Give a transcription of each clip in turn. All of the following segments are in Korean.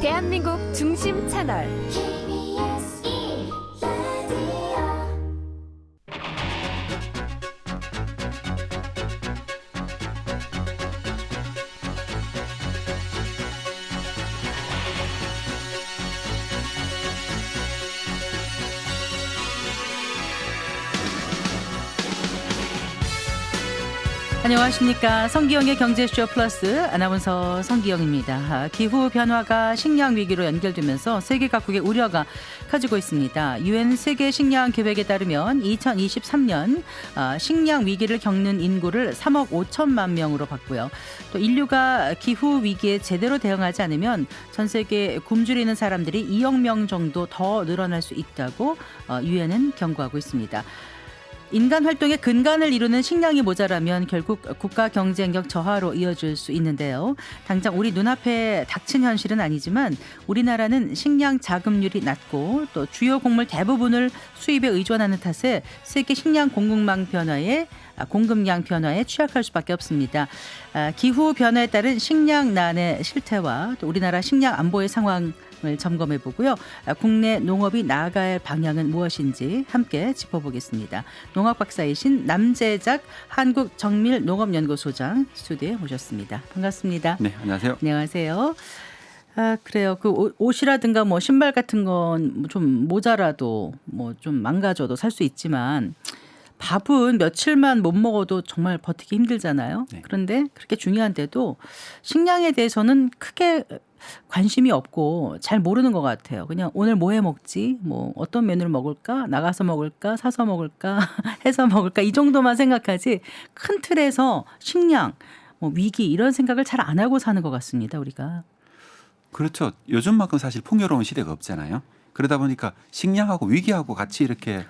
대한민국 중심 채널 KBS 1라디오 안녕하십니까. 성기영의 경제쇼 플러스 아나운서 성기영입니다. 기후 변화가 식량 위기로 연결되면서 세계 각국의 우려가 커지고 있습니다. 유엔 세계 식량 계획에 따르면 2023년 식량 위기를 겪는 인구를 3억 5천만 명으로 봤고요. 또 인류가 기후 위기에 제대로 대응하지 않으면 전 세계 굶주리는 사람들이 2억 명 정도 더 늘어날 수 있다고 유엔은 경고하고 있습니다. 인간 활동의 근간을 이루는 식량이 모자라면 결국 국가 경쟁력 저하로 이어질 수 있는데요. 당장 우리 눈앞에 닥친 현실은 아니지만 우리나라는 식량 자급률이 낮고 또 주요 곡물 대부분을 수입에 의존하는 탓에 세계 식량 공급망 변화에 공급량 변화에 취약할 수밖에 없습니다. 기후 변화에 따른 식량난의 실태와 또 우리나라 식량 안보의 상황을 점검해 보고요. 국내 농업이 나아갈 방향은 무엇인지 함께 짚어보겠습니다. 농학 박사이신 남재작 한국정밀농업연구소장 스튜디오에 모셨습니다. 반갑습니다. 네, 안녕하세요. 안녕하세요. 그래요. 그 옷이라든가 뭐 신발 같은 건 좀 모자라도 뭐 좀 망가져도 살 수 있지만 밥은 며칠만 못 먹어도 정말 버티기 힘들잖아요. 네. 그런데 그렇게 중요한데도 식량에 대해서는 크게 관심이 없고 잘 모르는 것 같아요. 그냥 오늘 뭐 해 먹지? 뭐 어떤 메뉴를 먹을까? 나가서 먹을까? 사서 먹을까? 해서 먹을까? 이 정도만 생각하지 큰 틀에서 식량, 뭐 위기 이런 생각을 잘 안 하고 사는 것 같습니다. 우리가. 그렇죠. 요즘만큼 사실 풍요로운 시대가 없잖아요. 그러다 보니까 식량하고 위기하고 같이 이렇게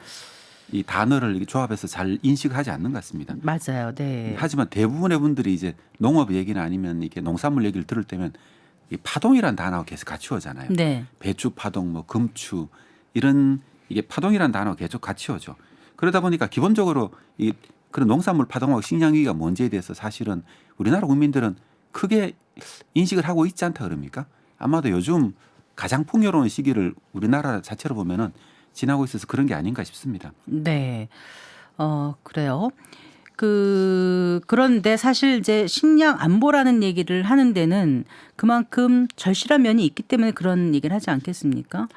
이 단어를 이렇게 조합해서 잘 인식하지 않는 것 같습니다. 맞아요. 네. 하지만 대부분의 분들이 이제 농업 얘기나 아니면 이렇게 농산물 얘기를 들을 때면 이 파동이라는 단어가 계속 같이 오잖아요. 네. 배추 파동, 뭐 금추 이런 이게 파동이라는 단어가 계속 같이 오죠. 그러다 보니까 기본적으로 이 그런 농산물 파동하고 식량 위기가 뭔지에 대해서 사실은 우리나라 국민들은 크게 인식을 하고 있지 않다 그럽니까? 아마도 요즘 가장 풍요로운 시기를 우리나라 자체로 보면은 지나고 있어서 그런 게 아닌가 싶습니다. 네. 그래요. 그런데 사실 이제 식량 안보라는 얘기를 하는 데는 그만큼 절실한 면이 있기 때문에 그런 얘기를 하지 않겠습니까?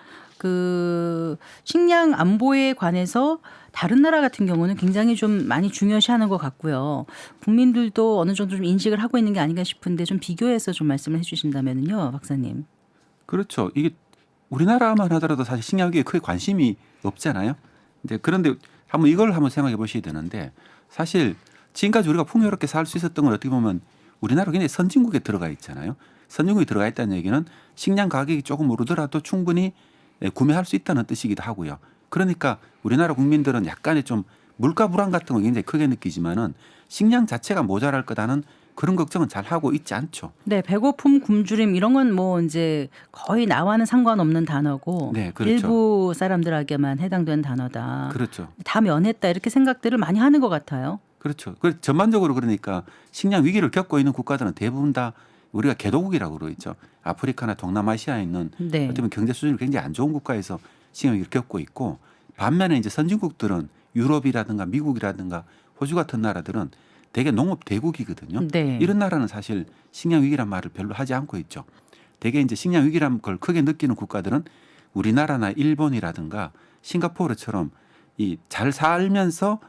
식량 안보에 관해서 다른 나라 같은 경우는 굉장히 좀 많이 중요시하는 것 같고요. 국민들도 어느 정도 좀 인식을 하고 있는 게 아닌가 싶은데 좀 비교해서 좀 말씀을 해주신다면요, 박사님. 그렇죠. 이게 우리나라만 하더라도 사실 식량 위기에 크게 관심이 없잖아요. 이제 그런데 이걸 생각해 보셔야 되는데 사실 지금까지 우리가 풍요롭게 살 수 있었던 건 어떻게 보면 우리나라가 굉장히 선진국에 들어가 있잖아요. 선진국에 들어가 있다는 얘기는 식량 가격이 조금 오르더라도 충분히 구매할 수 있다는 뜻이기도 하고요. 그러니까 우리나라 국민들은 약간의 좀 물가 불안 같은 거 굉장히 크게 느끼지만은 식량 자체가 모자랄 거다는 그런 걱정은 잘 하고 있지 않죠. 네, 배고픔, 굶주림 이런 건 뭐 이제 거의 나와는 상관없는 단어고 네, 그렇죠. 일부 사람들에게만 해당되는 단어다. 그렇죠. 다 면했다 이렇게 생각들을 많이 하는 것 같아요. 그렇죠. 전반적으로 그러니까 식량 위기를 겪고 있는 국가들은 대부분 다 우리가 개도국이라고 그러죠. 아프리카나 동남아시아에 있는 네. 어쩌면 경제 수준이 굉장히 안 좋은 국가에서 식량 위기를 겪고 있고 반면에 이제 선진국들은 유럽이라든가 미국이라든가 호주 같은 나라들은 대개 농업 대국이거든요. 네. 이런 나라는 사실 식량 위기란 말을 별로 하지 않고 있죠. 대개 이제 식량 위기란 걸 크게 느끼는 국가들은 우리나라나 일본이라든가 싱가포르처럼 이 잘 살면서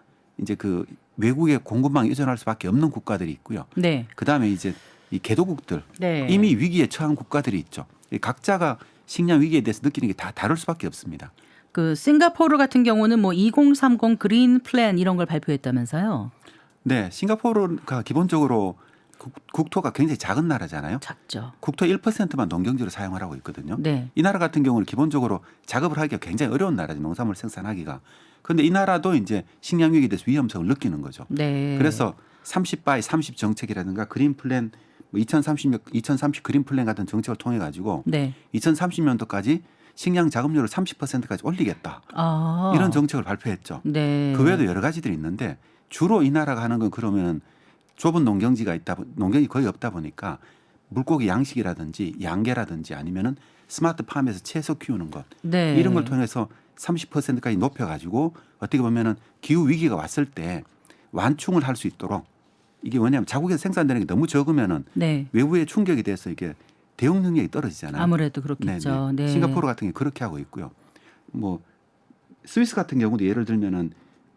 이제 그 외국의 공급망에 의존할 수밖에 없는 국가들이 있고요. 네. 그다음에 이제 이 개도국들 네. 이미 위기에 처한 국가들이 있죠. 이 각자가 식량 위기에 대해서 느끼는 게 다 다를 수밖에 없습니다. 싱가포르 같은 경우는 뭐 2030 그린 플랜 이런 걸 발표했다면서요. 네, 싱가포르가 기본적으로 국토가 굉장히 작은 나라잖아요. 작죠. 국토 1%만 농경지로 사용을 하고 있거든요. 네. 이 나라 같은 경우는 기본적으로 작업을 하기가 굉장히 어려운 나라죠. 농산물 생산하기가. 그런데 이 나라도 이제 식량 위기에 대해서 위험성을 느끼는 거죠. 네. 그래서 30 x 30 정책이라든가 그린 플랜 2030 그린 플랜 같은 정책을 통해 가지고 네. 2030년도까지 식량 자급률을 30%까지 올리겠다. 이런 정책을 발표했죠. 네. 그 외에도 여러 가지들이 있는데 주로 이 나라가 하는 건 그러면 좁은 농경지가 농경이 거의 없다 보니까 물고기 양식이라든지 양계라든지 아니면은 스마트팜에서 채소 키우는 것 네. 이런 걸 통해서 30%까지 높여가지고 어떻게 보면은 기후 위기가 왔을 때 완충을 할 수 있도록 이게 뭐냐면 자국에서 생산되는 게 너무 적으면은 네. 외부의 충격이 돼서 이게 대응 능력이 떨어지잖아요. 아무래도 그렇겠죠. 네네. 네. 싱가포르 같은 게 그렇게 하고 있고요. 뭐 스위스 같은 경우도 예를 들면은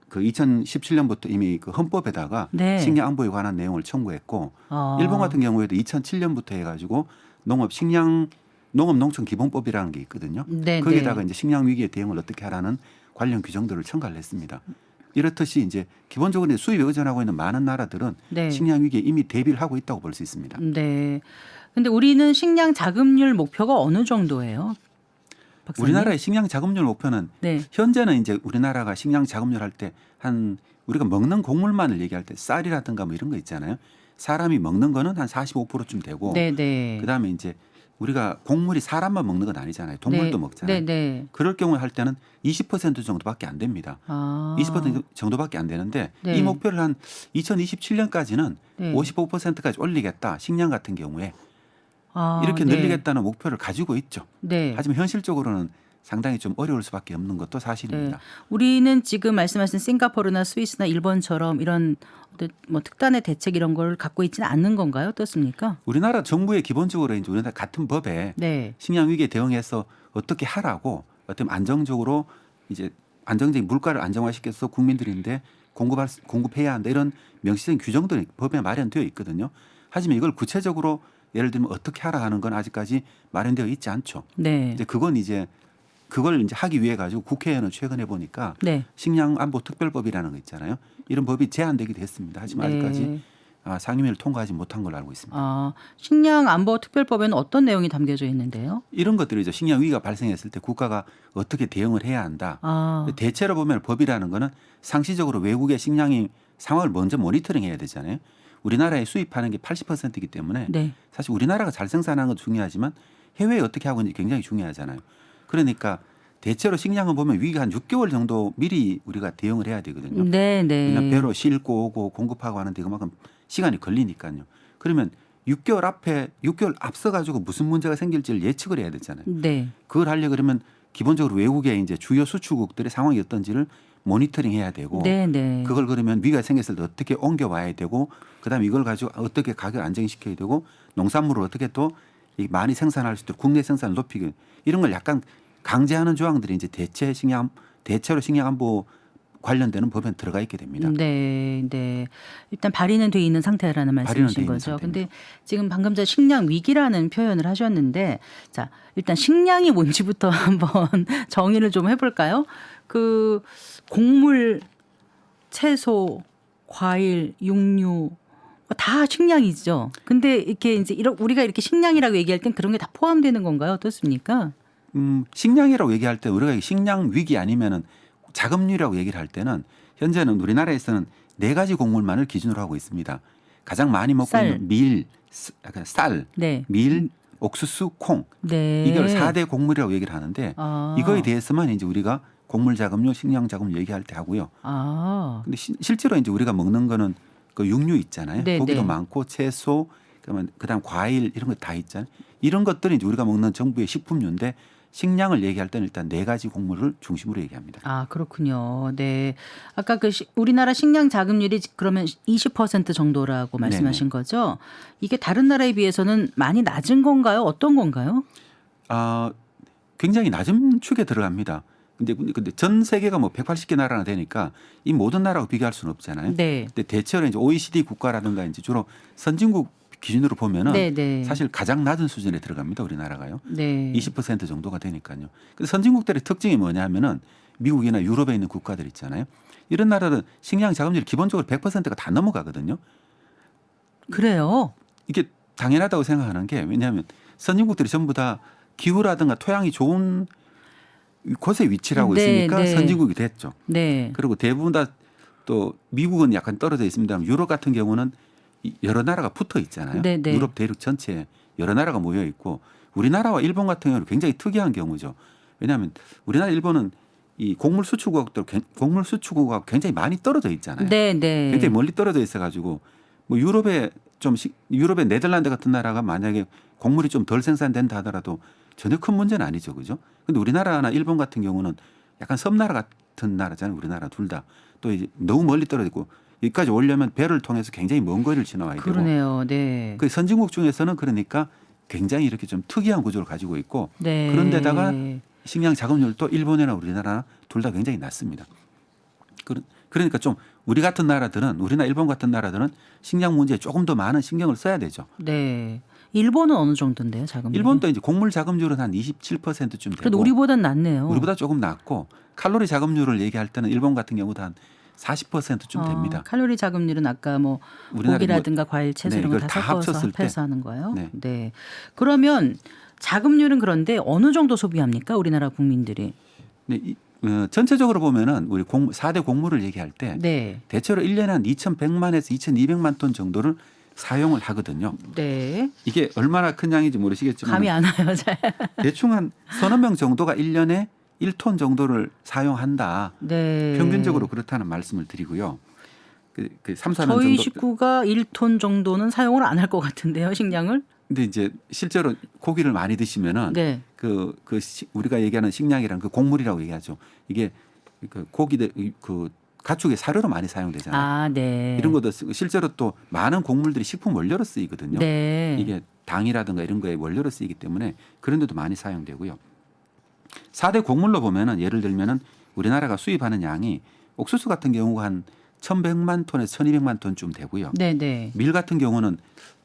그 2017년부터 이미 그 헌법에다가 네. 식량 안보에 관한 내용을 청구했고 일본 같은 경우에도 2007년부터 해가지고 농업 농촌 기본법이라는 게 있거든요. 네, 거기에다가 네. 이제 식량 위기에 대응을 어떻게 하라는 관련 규정들을 첨가를 했습니다. 이렇듯이 이제 기본적으로 수입에 의존하고 있는 많은 나라들은 네. 식량 위기에 이미 대비를 하고 있다고 볼 수 있습니다. 네. 근데 우리는 식량 자급률 목표가 어느 정도예요? 박사님? 우리나라의 식량 자급률 목표는 네. 현재는 이제 우리나라가 식량 자급률 할 때 한 우리가 먹는 곡물만을 얘기할 때 쌀이라든가 뭐 이런 거 있잖아요. 사람이 먹는 거는 한 45%쯤 되고 네, 네. 그다음에 이제 우리가 곡물이 사람만 먹는 건 아니잖아요. 동물도 네. 먹잖아요. 네, 네. 그럴 경우에 할 때는 20% 정도밖에 안 됩니다. 아. 20% 정도밖에 안 되는데 네. 이 목표를 한 2027년까지는 네. 55%까지 올리겠다. 식량 같은 경우에 아, 이렇게 네. 늘리겠다는 목표를 가지고 있죠. 네. 하지만 현실적으로는 상당히 좀 어려울 수밖에 없는 것도 사실입니다. 우리는 지금 말씀하신 싱가포르나 스위스나 일본처럼 이런 뭐 특단의 대책 이런 걸 갖고 있지는 않는 건가요? 어떻습니까? 우리나라 정부의 기본적으로 이제 우리나라 같은 법에 네. 식량 위기에 대응해서 어떻게 하라고 어떤 안정적으로 이제 안정적인 물가를 안정화시켜서 국민들인데 공급해야 한다 이런 명시적인 규정들이 법에 마련되어 있거든요. 하지만 이걸 구체적으로 예를 들면 어떻게 하라 하는 건 아직까지 마련되어 있지 않죠. 네. 이제 그건 이제 그걸 이제 하기 위해 가지고 국회에는 최근에 보니까 네. 식량안보특별법이라는 거 있잖아요. 이런 법이 제안되기도 했습니다. 하지만 네. 아직까지 상임위를 통과하지 못한 걸로 알고 있습니다. 아, 식량 안보 특별법에는 어떤 내용이 담겨져 있는데요? 이런 것들이죠. 식량 위기가 발생했을 때 국가가 어떻게 대응을 해야 한다. 아, 대체로 보면 법이라는 거는 상시적으로 외국의 식량이 상황을 먼저 모니터링해야 되잖아요. 우리나라에 수입하는 게 80%이기 때문에 네. 사실 우리나라가 잘 생산하는 것도 중요하지만 해외에 어떻게 하고 있는지 굉장히 중요하잖아요. 그러니까 대체로 식량을 보면 위기가 한 6개월 정도 미리 우리가 대응을 해야 되거든요. 네, 그냥 네. 배로 싣고 오고 공급하고 하는데 그만큼 시간이 걸리니까요. 그러면 6개월 앞서 가지고 무슨 문제가 생길지를 예측을 해야 되잖아요. 네. 그걸 하려 그러면 기본적으로 외국의 이제 주요 수출국들의 상황이 어떤지를 모니터링 해야 되고 네, 네. 그걸 그러면 위기가 생겼을 때 어떻게 옮겨와야 되고 그다음에 이걸 가지고 어떻게 가격 안정시켜야 되고 농산물을 어떻게 또 많이 생산할 수 있도록 국내 생산을 높이기 이런 걸 약간 강제하는 조항들이 이제 대체로 식량 안보 관련되는 법에 들어가 있게 됩니다. 네, 네. 일단 발의는 돼 있는 상태라는 발의는 돼 말씀이신 있는 거죠. 상태입니다. 근데 지금 방금 전 식량 위기라는 표현을 하셨는데, 자, 일단 식량이 뭔지부터 한번 정의를 좀 해볼까요? 그 곡물, 채소, 과일, 육류 다 식량이죠. 근데 이렇게 이제 우리가 이렇게 식량이라고 얘기할 땐 그런 게 다 포함되는 건가요? 어떻습니까? 식량이라고 얘기할 때 우리가 식량 위기 아니면은 자급률이라고 얘기를 할 때는 현재는 우리나라에서는 4가지 곡물만을 기준으로 하고 있습니다. 가장 많이 먹고 쌀. 있는 쌀, 네. 밀, 옥수수, 콩 네. 이걸 4대 곡물이라고 얘기를 하는데 아. 이거에 대해서만 이제 우리가 곡물 자급률, 식량 자급률 얘기할 때 하고요. 아. 근데 실제로 이제 우리가 먹는 거는 그 육류 있잖아요. 네, 고기도 네. 많고 채소, 그다음 과일 이런 거 다 있잖아요. 이런 것들이 이제 우리가 먹는 정부의 식품류인데 식량을 얘기할 때는 일단 4가지 곡물을 중심으로 얘기합니다. 아, 그렇군요. 네. 아까 우리나라 식량 자급률이 그러면 20% 정도라고 말씀하신 네네. 거죠? 이게 다른 나라에 비해서는 많이 낮은 건가요? 어떤 건가요? 굉장히 낮은 축에 들어갑니다. 근데 전 세계가 뭐 180개 나라나 되니까 이 모든 나라하고 비교할 수는 없잖아요. 네. 근데 대체로 이제 OECD 국가라든가 이제 주로 선진국 기준으로 보면은 네, 네. 사실 가장 낮은 수준에 들어갑니다. 우리나라가요. 네. 20% 정도가 되니까요. 근데 선진국들의 특징이 뭐냐면은 미국이나 유럽에 있는 국가들 있잖아요. 이런 나라는 식량 자급률이 기본적으로 100%가 다 넘어가거든요. 그래요. 이게 당연하다고 생각하는 게 왜냐하면 선진국들이 전부 다 기후라든가 토양이 좋은 곳에 위치를 하고 네, 있으니까 네. 선진국이 됐죠. 네. 그리고 대부분 다 또 미국은 약간 떨어져 있습니다. 유럽 같은 경우는 여러 나라가 붙어 있잖아요. 네, 네. 유럽 대륙 전체에 여러 나라가 모여 있고 우리나라와 일본 같은 경우는 굉장히 특이한 경우죠. 왜냐하면 우리나라 일본은 이 곡물 수출국하고 굉장히 많이 떨어져 있잖아요. 네, 네. 굉장히 멀리 떨어져 있어가지고 뭐 유럽에 좀 유럽의 네덜란드 같은 나라가 만약에 곡물이 좀 덜 생산된다 하더라도 전혀 큰 문제는 아니죠, 그죠? 근데 우리나라나 일본 같은 경우는 약간 섬나라 같은 나라잖아요. 우리나라 둘 다. 또 이제 너무 멀리 떨어져 있고 여기까지 오려면 배를 통해서 굉장히 먼 거리를 지나와야 되고. 그러네요. 네. 그 선진국 중에서는 그러니까 굉장히 이렇게 좀 특이한 구조를 가지고 있고 네. 그런데다가 식량 자급률도 일본이나 우리나라 둘 다 굉장히 낮습니다. 그러니까 좀 우리 같은 나라들은 우리나 일본 같은 나라들은 식량 문제에 조금 더 많은 신경을 써야 되죠. 네. 일본은 어느 정도인데요, 자금률이? 일본도 이제 곡물 자급률은 한 27%쯤 되고. 그래도 우리보단 낫네요. 우리보다 조금 낮고 칼로리 자급률을 얘기할 때는 일본 같은 경우도 한 40%쯤 됩니다. 칼로리 자급률은 아까 뭐 우리나라 고기라든가 과일, 채소 네, 이런 거 이걸 다 다 섞어서 합쳤을 때. 합해서 하는 거예요. 네. 네. 그러면 자급률은 그런데 어느 정도 소비합니까? 우리나라 국민들이. 네, 전체적으로 보면은 우리 4대 곡물을 얘기할 때 네. 대체로 1년에 한 2,100만에서 2,200만 톤 정도를 사용을 하거든요. 네. 이게 얼마나 큰 양인지 모르시겠지만 감이 안 와요. 잘. 대충 한 서너 명 정도가 1년에 1톤 정도를 사용한다. 네. 평균적으로 그렇다는 말씀을 드리고요. 그 3, 4년 저희 정도. 식구가 1톤 정도는 사용을 안 할 것 같은데요, 식량을? 근데 이제 실제로 고기를 많이 드시면은 네. 우리가 얘기하는 식량이란 그 곡물이라고 얘기하죠. 이게 그 고기들 그 가축의 사료로 많이 사용되잖아요. 아, 네. 이런 것도 쓰고 실제로 또 많은 곡물들이 식품 원료로 쓰이거든요. 네. 이게 당이라든가 이런 거에 원료로 쓰이기 때문에 그런 데도 많이 사용되고요. 4대 곡물로 보면은 예를 들면은 우리나라가 수입하는 양이 옥수수 같은 경우가 한 1,100만 톤에서 1,200만 톤쯤 되고요. 네, 네. 밀 같은 경우는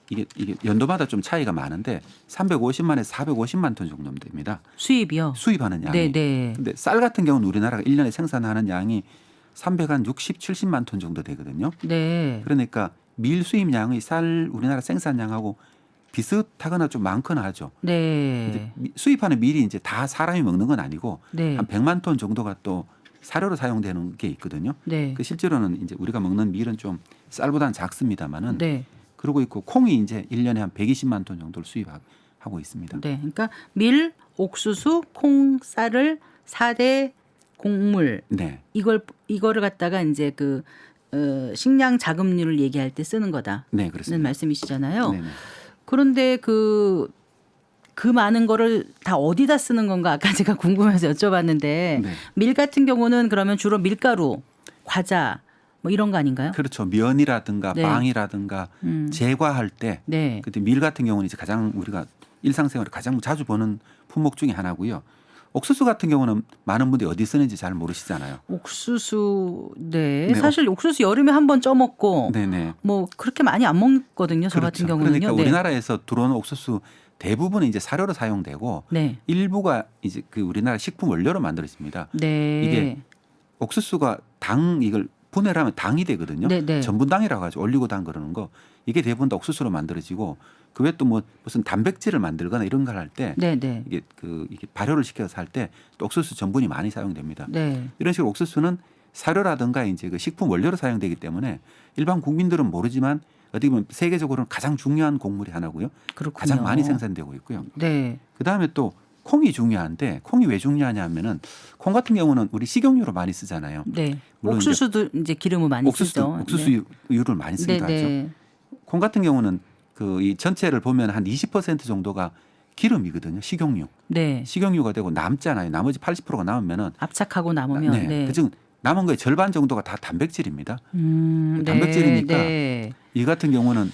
이게 연도마다 좀 차이가 많은데 350만에서 450만 톤 정도 됩니다. 수입이요? 수입하는 양이. 네, 네. 근데 쌀 같은 경우는 우리나라가 1년에 생산하는 양이 360, 70만 톤 정도 되거든요. 네. 그러니까 밀 수입량의 쌀 우리나라 생산량하고 비슷하거나 좀 많거나 하죠. 네. 근데 수입하는 밀이 이제 다 사람이 먹는 건 아니고 네. 한 100만 톤 정도가 또 사료로 사용되는 게 있거든요. 네. 그 실제로는 이제 우리가 먹는 밀은 좀 쌀보다는 작습니다만은 네. 그러고 있고 콩이 이제 1년에 한 120만 톤 정도를 수입하고 있습니다. 네. 그러니까 밀, 옥수수, 콩, 쌀을 4대 곡물 네. 이거를 갖다가 이제 식량 자급률을 얘기할 때 쓰는 거다는 네, 그렇습니다. 말씀이시잖아요. 네, 네. 그런데 그 많은 거를 다 어디다 쓰는 건가 아까 제가 궁금해서 여쭤봤는데 네. 밀 같은 경우는 그러면 주로 밀가루, 과자 뭐 이런 거 아닌가요? 그렇죠. 면이라든가 네. 빵이라든가 제과할 때 네. 그때 밀 같은 경우는 이제 가장 우리가 일상생활에 가장 자주 보는 품목 중에 하나고요. 옥수수 같은 경우는 많은 분들이 어디 쓰는지 잘 모르시잖아요. 옥수수 네. 네, 사실 옥수수 여름에 한번 쪄 먹고 네네. 뭐 그렇게 많이 안 먹거든요. 저 같은 경우는요. 그러니까 네. 우리나라에서 들어오는 옥수수 대부분은 이제 사료로 사용되고 네. 일부가 이제 그 우리나라 식품 원료로 만들어집니다. 네. 이게 옥수수가 이걸 분해를 하면 당이 되거든요. 네, 네. 전분당이라고 하죠. 올리고당 그러는 거. 이게 대부분 다 옥수수로 만들어지고 그 외에 또 뭐 무슨 단백질을 만들거나 이런 걸 할 때 네, 네. 이게 발효를 시켜서 할 때 또 옥수수 전분이 많이 사용됩니다. 네. 이런 식으로 옥수수는 사료라든가 이제 그 식품 원료로 사용되기 때문에 일반 국민들은 모르지만 어떻게 보면 세계적으로는 가장 중요한 곡물이 하나고요. 그렇군요. 가장 많이 생산되고 있고요. 네. 그다음에 또 콩이 중요한데 콩이 왜 중요하냐 하면은 콩 같은 경우는 우리 식용유로 많이 쓰잖아요. 네. 물론 옥수수도 이제 기름을 많이 쓰죠. 옥수수유를 많이 네. 쓰기도 네, 하죠. 네. 콩 같은 경우는 이 전체를 보면 한 20% 정도가 기름이거든요. 식용유. 네. 식용유가 되고 남잖아요. 나머지 80%가 남으면은 압착하고 남으면 네. 네. 그중 남은 거의 절반 정도가 다 단백질입니다. 네. 단백질이니까 네. 이 같은 경우는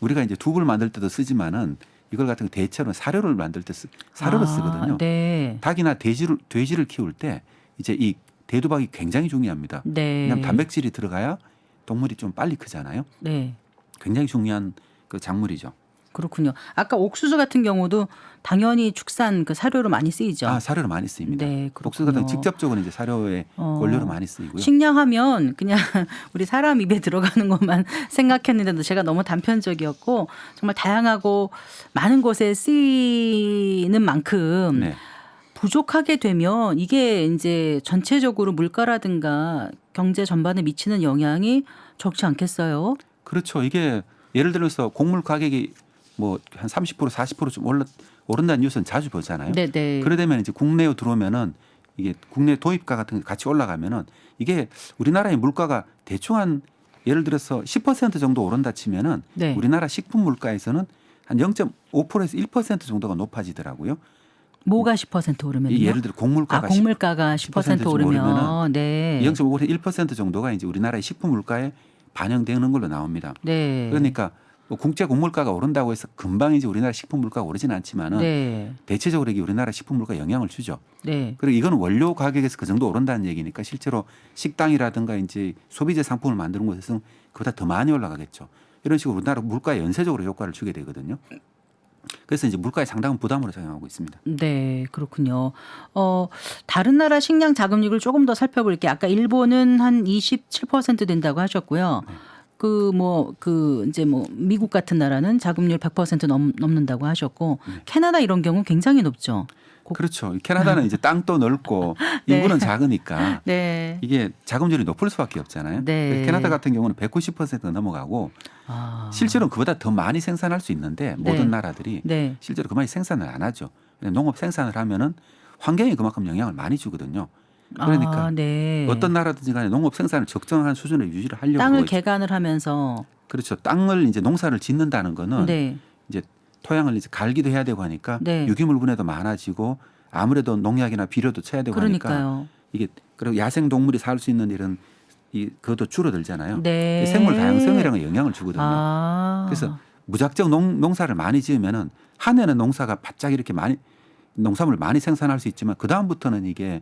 우리가 이제 두부를 만들 때도 쓰지만은 이걸 같은 대체로 사료를 만들 때 사료로 쓰거든요. 네. 닭이나 돼지를 키울 때 이제 이 대두박이 굉장히 중요합니다. 네. 왜냐하면 단백질이 들어가야 동물이 좀 빨리 크잖아요. 네. 굉장히 중요한 그 작물이죠. 그렇군요. 아까 옥수수 같은 경우도 당연히 축산 그 사료로 많이 쓰이죠. 아, 사료로 많이 쓰입니다. 네, 옥수수 같은 그렇군요. 직접적으로 이제 사료의 원료로 많이 쓰이고요. 식량하면 그냥 우리 사람 입에 들어가는 것만 생각했는데도 제가 너무 단편적이었고 정말 다양하고 많은 곳에 쓰이는 만큼 네. 부족하게 되면 이게 이제 전체적으로 물가라든가 경제 전반에 미치는 영향이 적지 않겠어요? 그렇죠. 이게 예를 들어서 곡물 가격이 뭐 한 30% 40%좀 오른다는 뉴스는 자주 보잖아요. 네네. 그러되면 이제 국내에 들어오면은 이게 국내 도입가 같은 게 같이 올라가면은 이게 우리나라의 물가가 대충 한 예를 들어서 10% 정도 오른다 치면은 네. 우리나라 식품 물가에서는 한 0.5%에서 1% 정도가 높아지더라고요. 뭐가 10% 오르면요? 예를 들어 곡물가가 곡물가가 10% 10% 오르면 오르면은 네. 0.5% 1% 정도가 이제 우리나라의 식품 물가에 반영되는 걸로 나옵니다. 네. 그러니까 뭐 국제 곡물가가 오른다고 해서 금방 이제 우리나라 식품 물가가 오르지는 않지만은 네. 대체적으로 이게 우리나라 식품 물가에 영향을 주죠. 네. 그리고 이거는 원료 가격에서 그 정도 오른다는 얘기니까 실제로 식당이라든가 이제 소비재 상품을 만드는 곳에서는 그보다 더 많이 올라가겠죠. 이런 식으로 우리나라 물가에 연쇄적으로 효과를 주게 되거든요. 그래서 이제 물가에 상당한 부담으로 작용하고 있습니다. 네, 그렇군요. 다른 나라 식량 자금률을 조금 더 살펴볼게요. 아까 일본은 한 27% 된다고 하셨고요. 이제 미국 같은 나라는 자금률 100% 넘는다고 하셨고, 캐나다 이런 경우 굉장히 높죠. 그렇죠. 캐나다는 이제 땅도 넓고 네. 인구는 작으니까 네. 이게 자금률이 높을 수밖에 없잖아요. 네. 그래서 캐나다 같은 경우는 190% 넘어가고 실제로는 그보다 더 많이 생산할 수 있는데 네. 모든 나라들이 네. 실제로 그만큼 생산을 안 하죠. 농업 생산을 하면은 환경에 그만큼 영향을 많이 주거든요. 그러니까 네. 어떤 나라든지 간에 농업 생산을 적정한 수준에 유지를 하려고 땅을 그러죠. 개간을 하면서 그렇죠. 땅을 이제 농사를 짓는다는 거는 네. 이제 토양을 이제 갈기도 해야 되고 하니까 네. 유기물 분해도 많아지고 아무래도 농약이나 비료도 쳐야 되고 하니까 그러니까요. 이게 그리고 야생 동물이 살 수 있는 이런 그것도 줄어들잖아요. 네. 생물 다양성이라는 게 영향을 주거든요. 그래서 무작정 농사를 많이 지으면은 한 해는 농사가 바짝 이렇게 많이 농산물 많이 생산할 수 있지만 그 다음부터는 이게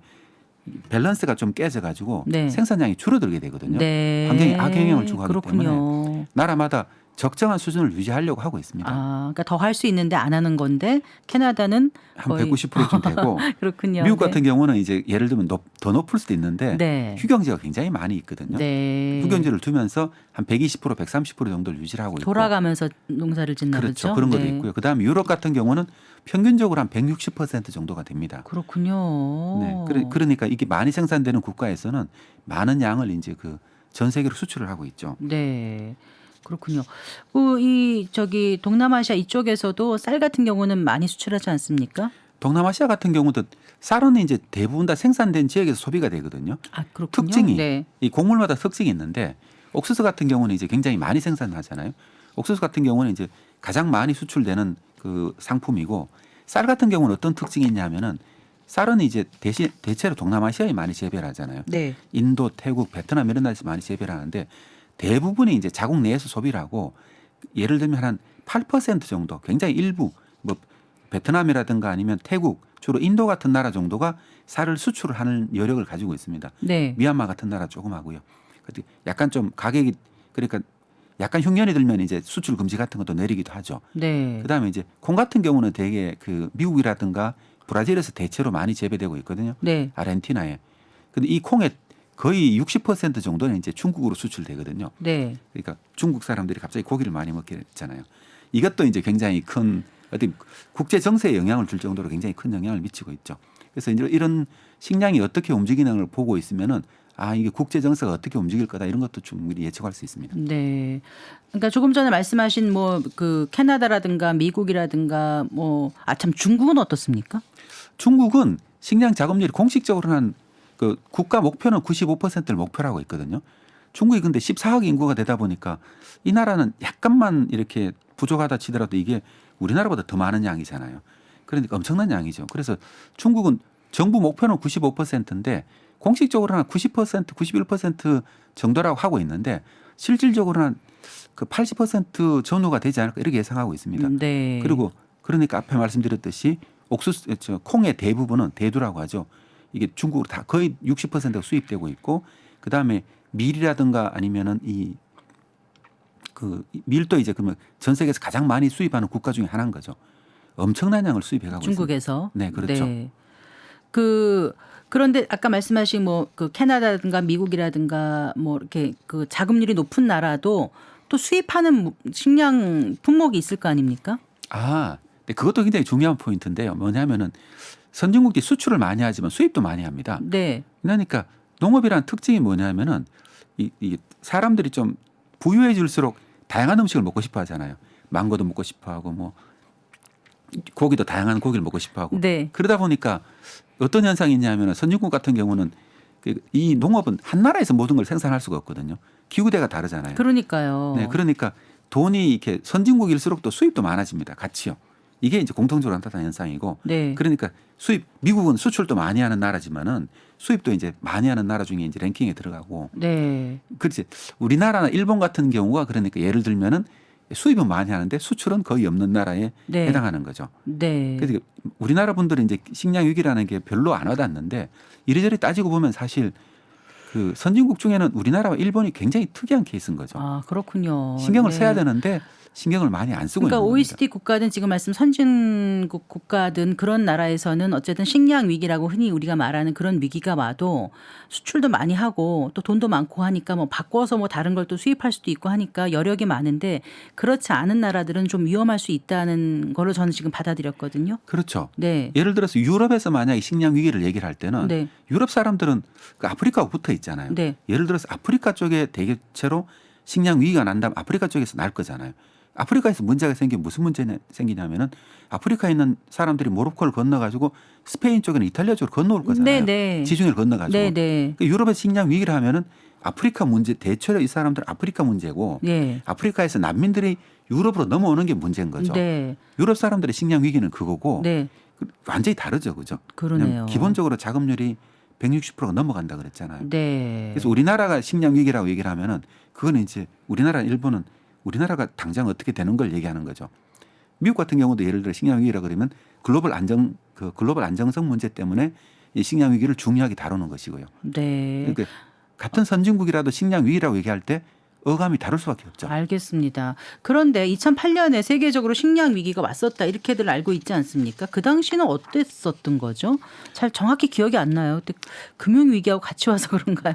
밸런스가 좀 깨져가지고 네. 생산량이 줄어들게 되거든요. 네. 환경에 악영향을 주고 하기 그렇군요. 때문에 나라마다 적정한 수준을 유지하려고 하고 있습니다. 그러니까 더 할 수 있는데 안 하는 건데 캐나다는 한 거의 190%쯤 되고 그렇군요. 미국 네. 같은 경우는 이제 예를 들면 더 높을 수도 있는데 네. 휴경지가 굉장히 많이 있거든요. 네. 휴경지를 두면서 한 120%, 130% 정도를 유지를 하고 있고 돌아가면서 농사를 짓나 그렇죠. 보죠. 그런 것도 네. 있고요. 그다음에 유럽 같은 경우는 평균적으로 한 160% 정도가 됩니다. 그렇군요. 네. 그러니까 이게 많이 생산되는 국가에서는 많은 양을 이제 그 전 세계로 수출을 하고 있죠. 네. 그렇군요. 동남아시아 이쪽에서도 쌀 같은 경우는 많이 수출하지 않습니까? 동남아시아 같은 경우도 쌀은 이제 대부분 다 생산된 지역에서 소비가 되거든요. 그렇군요. 특징이 네. 이 곡물마다 특징이 있는데 옥수수 같은 경우는 이제 굉장히 많이 생산하잖아요. 옥수수 같은 경우는 이제 가장 많이 수출되는 그 상품이고 쌀 같은 경우는 어떤 특징이 있냐면은 쌀은 이제 대체로 동남아시아에 많이 재배를 하잖아요. 네. 인도, 태국, 베트남 이런 데서 많이 재배를 하는데 대부분이 이제 자국 내에서 소비를 하고 예를 들면 한 8% 정도 굉장히 일부 뭐 베트남이라든가 아니면 태국 주로 인도 같은 나라 정도가 쌀을 수출을 하는 여력을 가지고 있습니다. 네. 미얀마 같은 나라 조금 하고요. 약간 좀 가격이 그러니까 약간 흉년이 들면 이제 수출 금지 같은 것도 내리기도 하죠. 네. 그다음에 이제 콩 같은 경우는 되게 그 미국이라든가 브라질에서 대체로 많이 재배되고 있거든요. 네. 아르헨티나에. 근데 이 콩의 거의 60% 정도는 이제 중국으로 수출되거든요. 네. 그러니까 중국 사람들이 갑자기 고기를 많이 먹게 됐잖아요. 이것도 이제 굉장히 큰 어떤 국제 정세에 영향을 줄 정도로 굉장히 큰 영향을 미치고 있죠. 그래서 이제 이런 식량이 어떻게 움직이는 걸 보고 있으면은 이게 국제 정세가 어떻게 움직일 거다 이런 것도 충분히 예측할 수 있습니다. 네. 그러니까 조금 전에 말씀하신 캐나다라든가 미국이라든가 참 중국은 어떻습니까? 중국은 식량 자금률이 공식적으로는 그 국가 목표는 95%를 목표로 하고 있거든요. 중국이 근데 14억 인구가 되다 보니까 이 나라는 약간만 이렇게 부족하다 치더라도 이게 우리나라보다 더 많은 양이잖아요. 그러니까 엄청난 양이죠. 그래서 중국은 정부 목표는 95%인데 공식적으로는 90%, 91% 정도라고 하고 있는데 실질적으로는 그 80% 전후가 되지 않을까 이렇게 예상하고 있습니다. 네. 그리고 그러니까 앞에 말씀드렸듯이 콩의 대부분은 대두라고 하죠. 이게 중국으로 다 거의 60%가 수입되고 있고 그다음에 밀이라든가 아니면은 밀도 이제 그러면 전 세계에서 가장 많이 수입하는 국가 중에 하나인 거죠. 엄청난 양을 수입해가고 중국에서. 있습니다. 네, 그렇죠. 네. 그런데 아까 말씀하신 캐나다라든가 미국이라든가 이렇게 그 자금률이 높은 나라도 또 수입하는 식량 품목이 있을 거 아닙니까? 네, 그것도 굉장히 중요한 포인트인데요. 뭐냐면은 선진국들이 수출을 많이 하지만 수입도 많이 합니다. 네. 그러니까 농업이라는 특징이 뭐냐면은 이 사람들이 좀 부유해질수록 다양한 음식을 먹고 싶어 하잖아요. 망고도 먹고 싶어 하고 고기도 다양한 고기를 먹고 싶어 하고. 네. 그러다 보니까 어떤 현상이 있냐면은 선진국 같은 경우는 이 농업은 한 나라에서 모든 걸 생산할 수가 없거든요. 기후대가 다르잖아요. 그러니까요. 네, 그러니까 돈이 이렇게 선진국일수록 또 수입도 많아집니다. 같이요. 이게 이제 공통적으로 나타나는 현상이고, 네. 그러니까 수입 미국은 수출도 많이 하는 나라지만은 수입도 이제 많이 하는 나라 중에 이제 랭킹에 들어가고, 네. 그렇지. 우리나라나 일본 같은 경우가 그러니까 예를 들면은 수입은 많이 하는데 수출은 거의 없는 나라에 네. 해당하는 거죠. 네. 그래서 우리나라 분들은 이제 식량 위기라는 게 별로 안 와닿는데 이리저리 따지고 보면 사실 그 선진국 중에는 우리나라와 일본이 굉장히 특이한 케이스인 거죠. 아, 그렇군요. 신경을 네. 써야 되는데 신경을 많이 안 쓰고 그러니까 있는 겁니다. OECD 국가든 지금 말씀 선진국 국가든 그런 나라에서는 어쨌든 식량 위기라고 흔히 우리가 말하는 그런 위기가 와도 수출도 많이 하고 또 돈도 많고 하니까 뭐 바꿔서 뭐 다른 걸 또 수입할 수도 있고 하니까 여력이 많은데 그렇지 않은 나라들은 좀 위험할 수 있다는 걸로 저는 지금 받아들였거든요. 그렇죠. 네. 예를 들어서 유럽에서 만약에 식량 위기를 얘기를 할 때는 네. 유럽 사람들은 그 아프리카하고 붙어 있잖아요. 네. 예를 들어서 아프리카 쪽에 대개체로 식량 위기가 난다면 아프리카 쪽에서 날 거잖아요. 아프리카에서 문제가 생기면 무슨 문제가 생기냐면은 아프리카에 있는 사람들이 모로코를 건너가지고 스페인 쪽에는 이탈리아 쪽으로 건너올 거잖아요. 네, 네. 지중해를 건너가지고. 네, 네. 그러니까 유럽의 식량 위기를 하면은 아프리카 문제 대체로 이 사람들은 아프리카 문제고 네. 아프리카에서 난민들이 유럽으로 넘어오는 게 문제인 거죠. 네. 유럽 사람들의 식량 위기는 그거고 네. 완전히 다르죠, 그죠? 그러네요. 왜냐면 기본적으로 자급률이 160%가 넘어간다 그랬잖아요. 네. 그래서 우리나라가 식량 위기라고 얘기를 하면은 그거는 이제 우리나라 일본은 우리나라가 당장 어떻게 되는 걸 얘기하는 거죠. 미국 같은 경우도 예를 들어 식량 위기라 그러면 글로벌 안정성 문제 때문에 이 식량 위기를 중요하게 다루는 것이고요. 네. 그러니까 같은 선진국이라도 식량 위기라고 얘기할 때 어감이 다를 수밖에 없죠. 알겠습니다. 그런데 2008년에 세계적으로 식량 위기가 왔었다 이렇게들 알고 있지 않습니까? 그 당시는 어땠었던 거죠? 잘 정확히 기억이 안 나요. 그때 금융 위기하고 같이 와서 그런가요?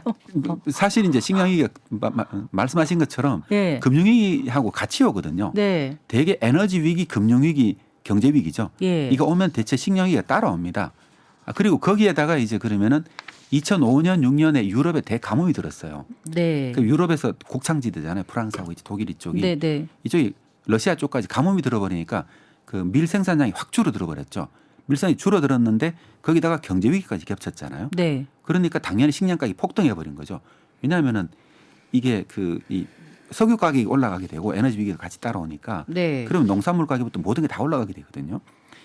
사실 이제 식량 위기가 말씀하신 것처럼 네. 금융 위기하고 같이 오거든요. 네. 대개 에너지 위기, 금융 위기, 경제 위기죠. 예. 이거 오면 대체 식량 위기가 따라옵니다. 그리고 거기에다가 이제 그러면은 2005년, 6년에 유럽에 대가뭄이 들었어요. 네. 그 유럽에서 곡창지대잖아요. 프랑스하고 이제 독일 이쪽이. 네, 네. 이쪽이 러시아 쪽까지 가뭄이 들어버리니까 그 밀 생산량이 확 줄어들어버렸죠. 밀산이 줄어들었는데 거기다가 경제 위기까지 겹쳤잖아요. 네. 그러니까 당연히 식량 가격이 폭등해버린 거죠. 왜냐하면은 이게 이 석유 가격이 올라가게 되고 에너지 위기가 같이 따라오니까 네. 그러면 농산물 가격부터 모든 게 다 올라가게 되거든요.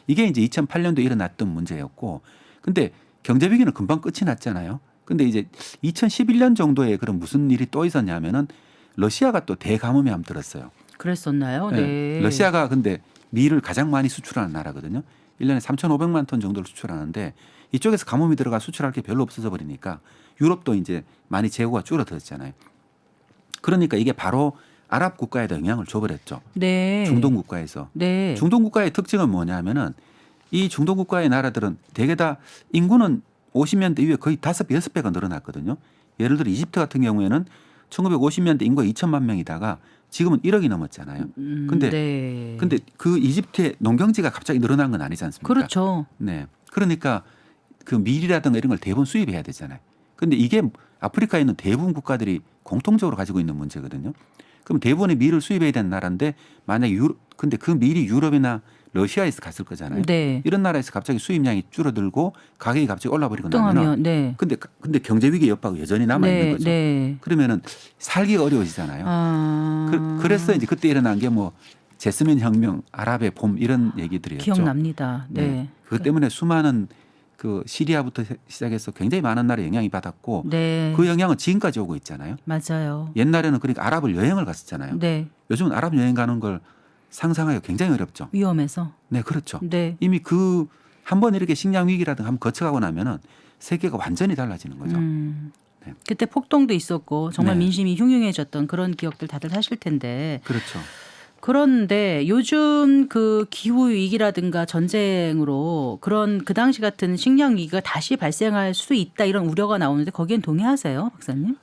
이게 이제 2008년도에 일어났던 문제였고, 근데 경제 위기는 금방 끝이 났잖아요. 근데 이제 2011년 정도에 그런 무슨 일이 또 있었냐면은 러시아가 또 대가뭄에 한번 들었어요. 그랬었나요? 네. 러시아가 근데 밀을 가장 많이 수출하는 나라거든요. 1년에 3,500만 톤 정도를 수출하는데 이쪽에서 가뭄이 들어가 수출할 게 별로 없어져 버리니까 유럽도 이제 많이 재고가 줄어들었잖아요. 그러니까 이게 바로 아랍 국가에도 영향을 줘버렸죠. 네. 중동 국가에서. 네. 중동 국가의 특징은 뭐냐면은 이 중동 국가의 나라들은 대개 다 인구는 50년대 이후에 거의 5배, 6배가 늘어났거든요. 예를 들어 이집트 같은 경우에는 1950년대 인구가 2천만 명이다가 지금은 1억이 넘었잖아요. 근데 네. 근데 그 이집트의 농경지가 갑자기 늘어난 건 아니지 않습니까? 그렇죠. 네. 그러니까 그 밀이라든가 이런 걸 대부분 수입해야 되잖아요. 근데 이게 아프리카에 있는 대부분 국가들이 공통적으로 가지고 있는 문제거든요. 그럼 대부분의 밀을 수입해야 되는 나라인데 만약에 근데 그 밀이 유럽이나 러시아에서 갔을 거잖아요. 네. 이런 나라에서 갑자기 수입량이 줄어들고 가격이 갑자기 올라버리고 나면 뚱하면 네. 근데 경제 위기 여파가 여전히 남아 있는 네. 거죠. 네. 그러면은 살기가 어려워지잖아요. 아. 그래서 이제 그때 일어난 게 뭐 제스민 혁명, 아랍의 봄 이런 얘기들이었죠. 기억납니다. 네. 그것 때문에 수많은 그 시리아부터 시작해서 굉장히 많은 나라에 영향이 받았고 네. 그 영향은 지금까지 오고 있잖아요. 맞아요. 옛날에는 그러니까 아랍을 여행을 갔었잖아요. 네. 요즘은 아랍 여행 가는 걸 상상하기가 굉장히 어렵죠. 위험해서. 네, 그렇죠. 네. 이미 그 한 번 이렇게 식량 위기라든가 한번 거쳐가고 나면은 세계가 완전히 달라지는 거죠. 네. 그때 폭동도 있었고 정말 네. 민심이 흉흉해졌던 그런 기억들 다들 하실 텐데 그렇죠. 그런데 요즘 그 기후 위기라든가 전쟁으로 그런 그 당시 같은 식량 위기가 다시 발생할 수 있다 이런 우려가 나오는데 거기엔 동의하세요, 박사님?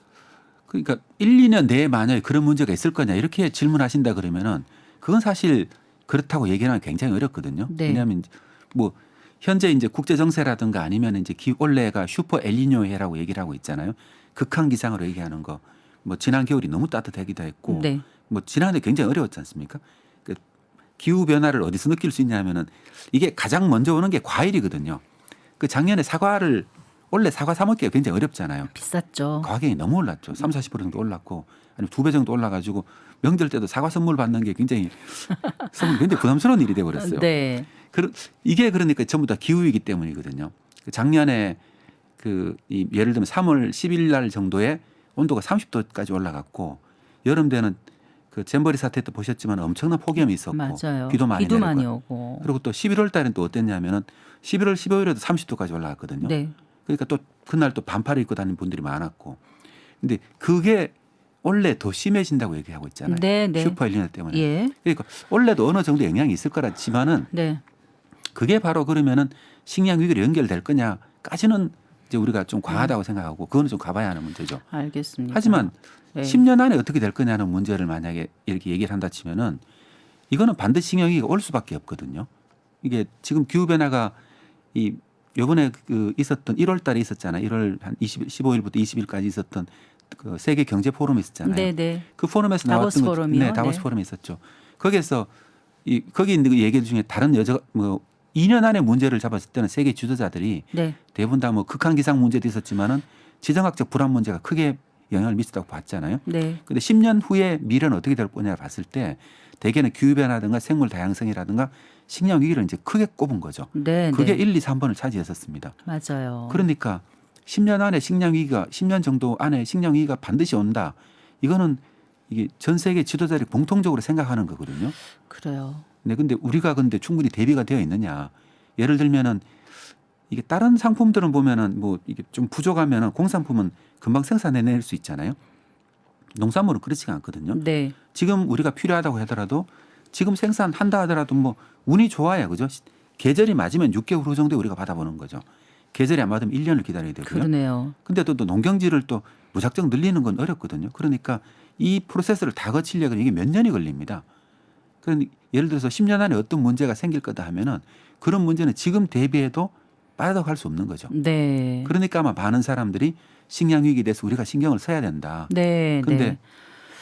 그러니까 1, 2년 내에 만약에 그런 문제가 있을 거냐 이렇게 질문하신다 그러면은 그건 사실 그렇다고 얘기하는 게 굉장히 어렵거든요. 네. 왜냐하면 뭐 현재 이제 국제 정세라든가 아니면 이제 올해가 슈퍼 엘니뇨 해라고 얘기를 하고 있잖아요. 극한 기상으로 얘기하는 거. 뭐 지난 겨울이 너무 따뜻하기도 했고 네. 뭐 지난해 굉장히 어려웠지 않습니까? 그 기후 변화를 어디서 느낄 수 있냐면은 이게 가장 먼저 오는 게 과일이거든요. 그 작년에 사과를 원래 사과 사 먹기가 굉장히 어렵잖아요. 비쌌죠. 가격이 너무 올랐죠. 30-40% 정도 올랐고 아니면 2배 정도 올라가지고 명절 때도 사과 선물 받는 게 굉장히 굉장히 부담스러운 일이 돼버렸어요. 네. 이게 그러니까 전부 다 기후이기 때문이거든요. 작년에 예를 들면 3월 10일 날 정도에 온도가 30도까지 올라갔고 여름 때는 그 잼버리 사태 때 보셨지만 엄청난 폭염이 있었고 맞아요. 비도 많이 비도 많이 내렸고. 오고. 그리고 또 11월 달엔 또 어땠냐면은 11월 15일에도 30도까지 올라갔거든요. 네. 그러니까 또 그날 또 반팔을 입고 다니는 분들이 많았고. 근데 그게 원래 더 심해진다고 얘기하고 있잖아요. 네, 네. 슈퍼 엘니뇨 때문에. 예. 그러니까 원래도 어느 정도 영향이 있을 거라지만은 네. 그게 바로 그러면은 식량 위기로 연결될 거냐까지는 이제 우리가 좀 과하다고 생각하고 그거는 좀 가봐야 하는 문제죠. 알겠습니다. 하지만 네. 10년 안에 어떻게 될 거냐는 문제를 만약에 이렇게 얘기를 한다 치면은 이거는 반드시 식량 위기가 올 수밖에 없거든요. 이게 지금 기후 변화가 요번에 있었던 1월 달에 있었잖아요. 1월 한 15일부터 20일까지 있었던 그 세계 경제 포럼이 있었잖아요. 네, 네. 그 포럼에서 다보스 나왔던 포럼이요? 네, 다보스 네. 포럼이 있었죠. 거기에서 거기 있는 그 얘기 중에 다른 2년 안에 문제를 잡았을 때는 세계 지도자들이 네. 대부분 다 뭐 극한 기상 문제도 있었지만은 지정학적 불안 문제가 크게 영향을 미쳤다고 봤잖아요. 네. 근데 10년 후에 미래는 어떻게 될 거냐 봤을 때 대개는 기후 변화든가 생물 다양성이라든가 식량 위기를 이제 크게 꼽은 거죠. 네. 그게 네. 1, 2, 3번을 차지했었습니다. 맞아요. 그러니까 10년 안에 식량 위기가 10년 정도 안에 식량 위기가 반드시 온다. 이거는 이게 전 세계 지도자들이 공통적으로 생각하는 거거든요. 그래요. 네, 근데 우리가 충분히 대비가 되어 있느냐. 예를 들면은 이게 다른 상품들은 보면은 뭐 이게 좀 부족하면은 공산품은 금방 생산해낼 수 있잖아요. 농산물은 그렇지가 않거든요. 네. 지금 우리가 필요하다고 하더라도 지금 생산한다 하더라도 뭐 운이 좋아야 그죠? 계절이 맞으면 6개월 후 정도에 우리가 받아보는 거죠. 계절이 안 맞으면 1년을 기다려야 되고요. 그러네요. 근데 또 농경지를 또 무작정 늘리는 건 어렵거든요. 그러니까 이 프로세스를 다 거치려면 이게 몇 년이 걸립니다. 그러니까 예를 들어서 10년 안에 어떤 문제가 생길 거다 하면은 그런 문제는 지금 대비해도 빠져갈 수 없는 거죠. 네. 그러니까 아마 많은 사람들이 식량 위기에 대해서 우리가 신경을 써야 된다. 네. 그런데 네.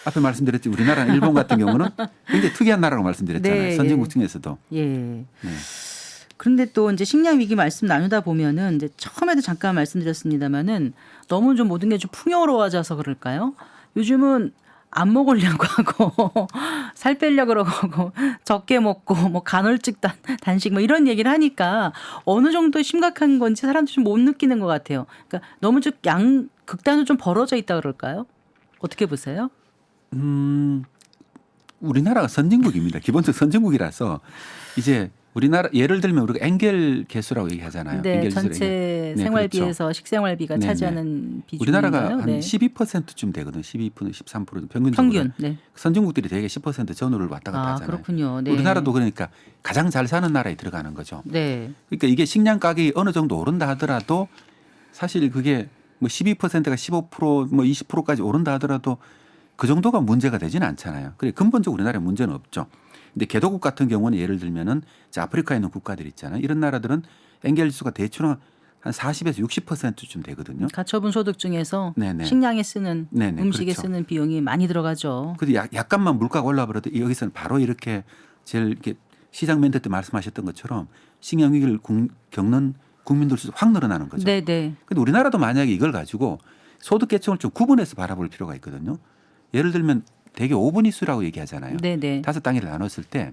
앞에 말씀드렸지 우리나라 일본 같은 경우는 굉장히 특이한 나라라고 말씀드렸잖아요. 네, 선진국 예. 중에서도. 예. 네. 그런데 또 이제 식량 위기 말씀 나누다 보면은 이제 처음에도 잠깐 말씀드렸습니다마는 너무 좀 모든 게 좀 풍요로워져서 그럴까요? 요즘은 안 먹으려고 하고 살 빼려고 그러고 적게 먹고 뭐 간헐적 단식 뭐 이런 얘기를 하니까 어느 정도 심각한 건지 사람들이 좀 못 느끼는 것 같아요. 그러니까 너무 좀 극단으로 좀 벌어져 있다 그럴까요? 어떻게 보세요? 우리나라가 선진국입니다. 기본적 선진국이라서 이제 우리나라 예를 들면 우리가 엔겔 개수라고 얘기하잖아요. 네, 엔겔 지수라고 전체 네, 생활비에서 그렇죠. 식생활비가 네, 차지하는 비중인가요? 우리나라가 한 네. 12%쯤 되거든요. 12%, 13% 평균적으로. 평균. 네. 선진국들이 대개 10% 전후를 왔다 갔다 아, 하잖아요. 그렇군요. 네. 우리나라도 그러니까 가장 잘 사는 나라에 들어가는 거죠. 네. 그러니까 이게 식량 가격이 어느 정도 오른다 하더라도 사실 그게 뭐 12%가 15% 뭐 20%까지 오른다 하더라도 그 정도가 문제가 되지는 않잖아요. 그래 근본적으로 우리나라에 문제는 없죠. 근데 개도국 같은 경우는 예를 들면은 아프리카에 있는 국가들 있잖아요. 이런 나라들은 엔겔 지수가 대충 한 40에서 60%쯤 되거든요. 가처분 소득 중에서 네네. 식량에 쓰는 네네, 음식에 그렇죠. 쓰는 비용이 많이 들어가죠. 그래도 약간만 물가가 올라버려도 여기서는 바로 이렇게 제일 이렇게 시장 멘트 때 말씀하셨던 것처럼 식량 위기를 겪는 국민들 수 확 늘어나는 거죠. 네, 네. 근데 우리나라도 만약에 이걸 가지고 소득 계층을 좀 구분해서 바라볼 필요가 있거든요. 예를 들면 대개 5분 이수라고 얘기하잖아요. 네, 네. 5단계를 나눴을 때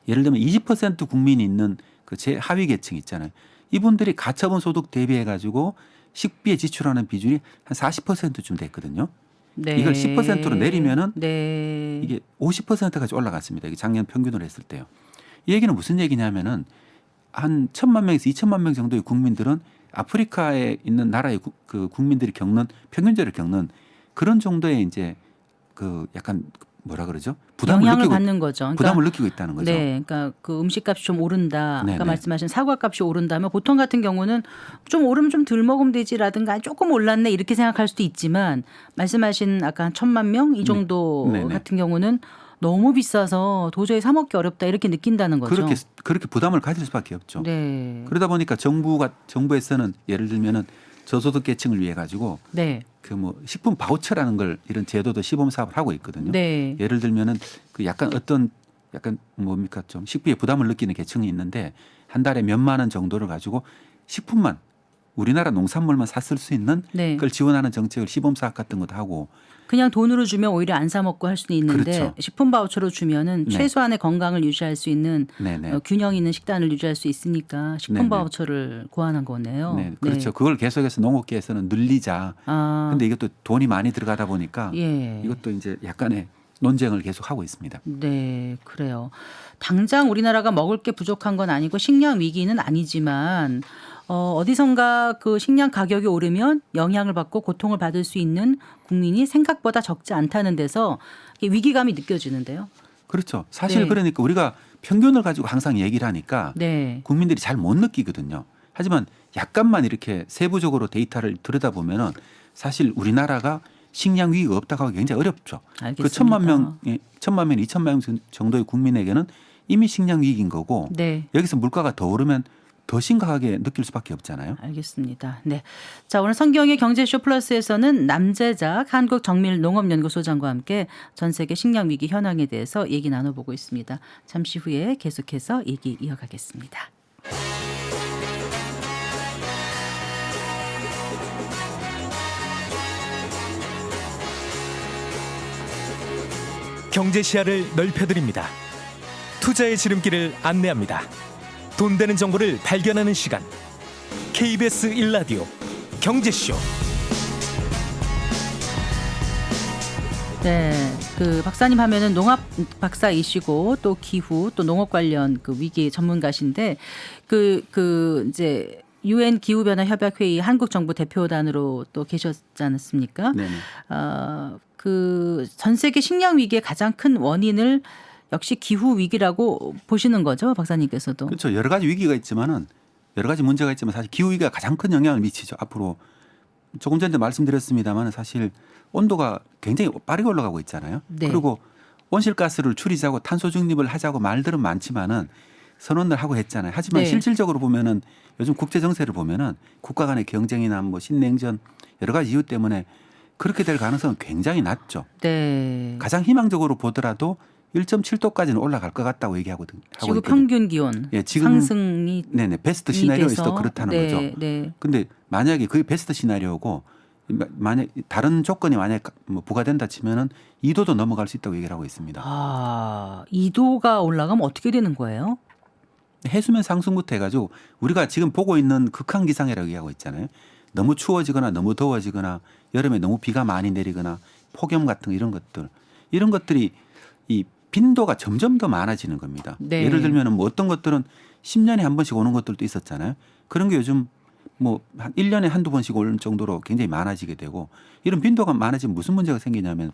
예를 들면 20% 국민이 있는 그 제하위 계층 있잖아요. 이분들이 가처분 소득 대비해 가지고 식비에 지출하는 비중이 한 40%쯤 됐거든요. 네. 이걸 10%로 내리면은 네. 이게 50%까지 올라갔습니다. 이게 작년 평균으로 했을 때요. 이 얘기는 무슨 얘기냐면은 한 1,000만 명에서 2,000만 명 정도의 국민들은 아프리카에 있는 나라의 그 국민들이 겪는 평균적으로 겪는 그런 정도의 이제 그 약간 뭐라 그러죠? 부담을 영향을 느끼고 받는 거죠. 그러니까, 부담을 느끼고 있다는 거죠. 네, 그러니까 그 음식값이 좀 오른다. 네네. 아까 말씀하신 사과값이 오른다면 보통 같은 경우는 좀 오르면 좀 덜 먹으면 되지라든가 조금 올랐네 이렇게 생각할 수도 있지만 말씀하신 아까 한 1,000만 명 이 정도 네네. 같은 경우는 너무 비싸서 도저히 사 먹기 어렵다 이렇게 느낀다는 거죠. 그렇게 부담을 가질 수밖에 없죠. 네. 그러다 보니까 정부에서는 예를 들면은 저소득 계층을 위해 가지고 네. 그 뭐 식품 바우처라는 걸 이런 제도도 시범 사업을 하고 있거든요. 네. 예를 들면은 그 약간 뭡니까 좀 식비에 부담을 느끼는 계층이 있는데 한 달에 몇만 원 정도를 가지고 식품만 우리나라 농산물만 샀을 수 있는 네. 그걸 지원하는 정책을 시범 사업 같은 것도 하고 그냥 돈으로 주면 오히려 안 사 먹고 할 수는 있는데 그렇죠. 식품 바우처로 주면은 네. 최소한의 건강을 유지할 수 있는 네네. 균형 있는 식단을 유지할 수 있으니까 식품 네네. 바우처를 고안한 거네요. 네, 그렇죠. 그걸 계속해서 농업계에서는 늘리자. 아, 근데 이것도 돈이 많이 들어가다 보니까 예. 이것도 이제 약간의 논쟁을 계속 하고 있습니다. 네, 그래요. 당장 우리나라가 먹을 게 부족한 건 아니고 식량 위기는 아니지만 어디선가 그 식량 가격이 오르면 영향을 받고 고통을 받을 수 있는 국민이 생각보다 적지 않다는 데서 위기감이 느껴지는데요. 그렇죠. 사실 네. 그러니까 우리가 평균을 가지고 항상 얘기를 하니까 네. 국민들이 잘 못 느끼거든요. 하지만 약간만 이렇게 세부적으로 데이터를 들여다보면은 사실 우리나라가 식량 위기가 없다고 하기 굉장히 어렵죠. 알겠습니다. 그 1,000만 명, 2천만 명 정도의 국민에게는 이미 식량 위기인 거고 네. 여기서 물가가 더 오르면 더 심각하게 느낄 수밖에 없잖아요. 알겠습니다. 네. 자, 오늘 성경의 경제쇼 플러스에서는 남재작 한국정밀농업연구소장과 함께 전 세계 식량 위기 현황에 대해서 얘기 나눠보고 있습니다. 잠시 후에 계속해서 얘기 이어가겠습니다. 경제 시야를 넓혀드립니다. 투자의 지름길을 안내합니다. 돈 되는 정보를 발견하는 시간. KBS 1라디오 경제쇼. 네, 그 박사님 하면은 농업 박사이시고 또 기후 또 농업 관련 그 위기 전문가신데 그 이제 UN 기후 변화 협약 회의 한국 정부 대표단으로 또 계셨지 않았습니까? 네네. 그 전 세계 식량 위기의 가장 큰 원인을 역시 기후 위기라고 보시는 거죠, 박사님께서도. 그렇죠. 여러 가지 위기가 있지만은 여러 가지 문제가 있지만 사실 기후 위기가 가장 큰 영향을 미치죠. 앞으로 조금 전에 말씀드렸습니다만 사실 온도가 굉장히 빠르게 올라가고 있잖아요. 네. 그리고 온실가스를 줄이자고 탄소 중립을 하자고 말들은 많지만은 선언을 하고 했잖아요. 하지만 네. 실질적으로 보면은 요즘 국제 정세를 보면은 국가 간의 경쟁이나 뭐 신냉전 여러 가지 이유 때문에 그렇게 될 가능성은 굉장히 낮죠. 네. 가장 희망적으로 보더라도 1.7도까지는 올라갈 것 같다고 얘기하거든요. 지구 평균 기온 예, 지금 상승이 네네 베스트 시나리오에서도 돼서, 그렇다는 네, 거죠. 네. 근데 만약에 그게 베스트 시나리오고 만약 다른 조건이 만약 뭐 부과된다 치면은 2도도 넘어갈 수 있다고 얘기를 하고 있습니다. 아, 2도가 올라가면 어떻게 되는 거예요? 해수면 상승부터 해가지고 우리가 지금 보고 있는 극한 기상이라고 얘기하고 있잖아요. 너무 추워지거나 너무 더워지거나 여름에 너무 비가 많이 내리거나 폭염 같은 이런 것들이 이 빈도가 점점 더 많아지는 겁니다. 네. 예를 들면은 뭐 어떤 것들은 10년에 한 번씩 오는 것들도 있었잖아요. 그런 게 요즘 뭐 한 1년에 한두 번씩 오는 정도로 굉장히 많아지게 되고 이런 빈도가 많아지면 무슨 문제가 생기냐면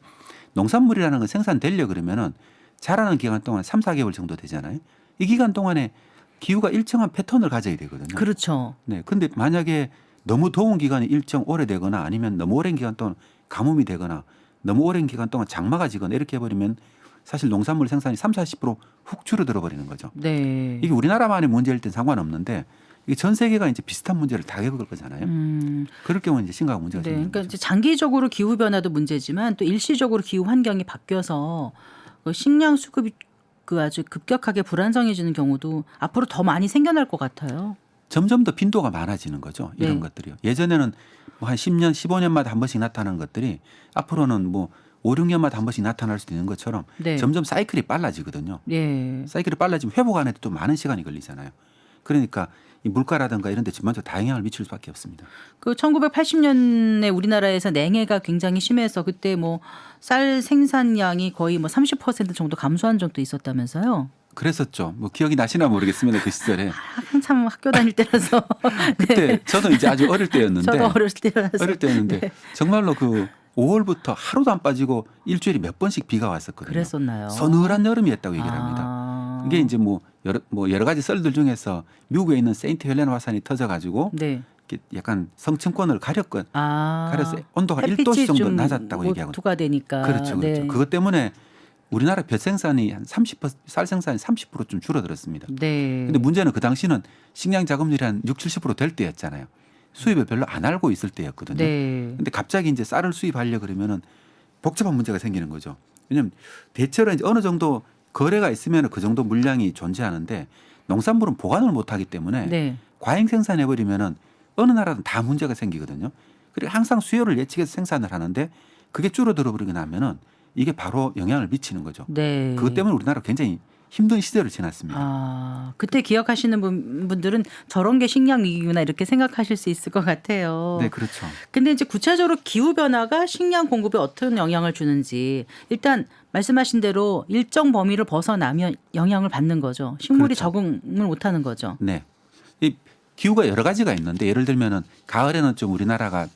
농산물이라는 건 생산되려 그러면은 자라는 기간 동안 3, 4개월 정도 되잖아요. 이 기간 동안에 기후가 일정한 패턴을 가져야 되거든요. 그렇죠. 네. 근데 만약에 너무 더운 기간이 일정 오래되거나 아니면 너무 오랜 기간 동안 가뭄이 되거나 너무 오랜 기간 동안 장마가 지거나 이렇게 해버리면 사실 농산물 생산이 30, 40%훅 줄어들어 버리는 거죠. 네. 이게 우리나라만의 문제일 땐 상관없는데 이게 전 세계가 이제 비슷한 문제를 다 겪을 거잖아요. 그럴 경우 이제 심각한 문제가 네. 생기는 그러니까 거죠. 이제 장기적으로 기후 변화도 문제지만 또 일시적으로 기후 환경이 바뀌어서 그 식량 수급이 그 아주 급격하게 불안정해지는 경우도 앞으로 더 많이 생겨날 것 같아요. 점점 더 빈도가 많아지는 거죠. 이런 네. 것들이요. 예전에는 뭐 한 10년, 15년마다 한 번씩 나타나는 것들이 앞으로는 뭐 5, 6년마다 한 번씩 나타날 수도 있는 것처럼 네. 점점 사이클이 빨라지거든요. 예. 사이클이 빨라지면 회복하는데 또 많은 시간이 걸리잖아요. 그러니까 이 물가라든가 이런 데 전반적으로 다 영향을 미칠 수밖에 없습니다. 그 1980년에 우리나라에서 냉해가 굉장히 심해서 그때 뭐 쌀 생산량이 거의 뭐 30% 정도 감소한 적도 있었다면서요. 그랬었죠. 뭐 기억이 나시나 모르겠습니다. 그 시절에. 한참 학교 다닐 때라서. 그때 저도 이제 아주 어릴 때였는데 저도 어렸을 때라서. 어릴 때였는데 네. 정말로 그 5월부터 하루도 안 빠지고 일주일에 몇 번씩 비가 왔었거든요. 그랬었나요? 서늘한 여름이었다고 얘기를 합니다. 아. 이게 이제 뭐 여러 가지 썰들 중에서 미국에 있는 세인트 헬레나 화산이 터져가지고 네. 이렇게 약간 성층권을 가려서 온도가 햇빛이 1도씩 정도 좀 낮았다고 얘기하거든요. 모투가 되니까. 그렇죠, 그렇죠. 네. 그것 때문에 우리나라 벼 생산이 한 30%, 쌀 생산이 30%좀 줄어들었습니다. 네. 근데 문제는 그 당시는 식량 자금률이 한 6, 70%될 때였잖아요. 수입을 별로 안 알고 있을 때였거든요. 네. 근데 갑자기 이제 쌀을 수입하려 그러면은 복잡한 문제가 생기는 거죠. 왜냐하면 대체로 이제 어느 정도 거래가 있으면 그 정도 물량이 존재하는데 농산물은 보관을 못 하기 때문에 네. 과잉 생산해 버리면은 어느 나라든 다 문제가 생기거든요. 그리고 항상 수요를 예측해서 생산을 하는데 그게 줄어들어 버리고 나면은 이게 바로 영향을 미치는 거죠. 네. 그것 때문에 우리나라 굉장히 힘든 시절을 지났습니다. 아, 그때 기억하시는 분들은 저런 게 식량 위기구나 이렇게 생각하실 수 있을 것 같아요. 네, 그렇죠. 근데 이제 구체적으로 기후 변화가 식량 공급에 어떤 영향을 주는지 일단 말씀하신 대로 일정 범위를 벗어나면 영향을 받는 거죠. 식물이 그렇죠. 적응을 못 하는 거죠. 네. 이 기후가 여러 가지가 있는데 예를 들면은 가을에는 좀 우리나라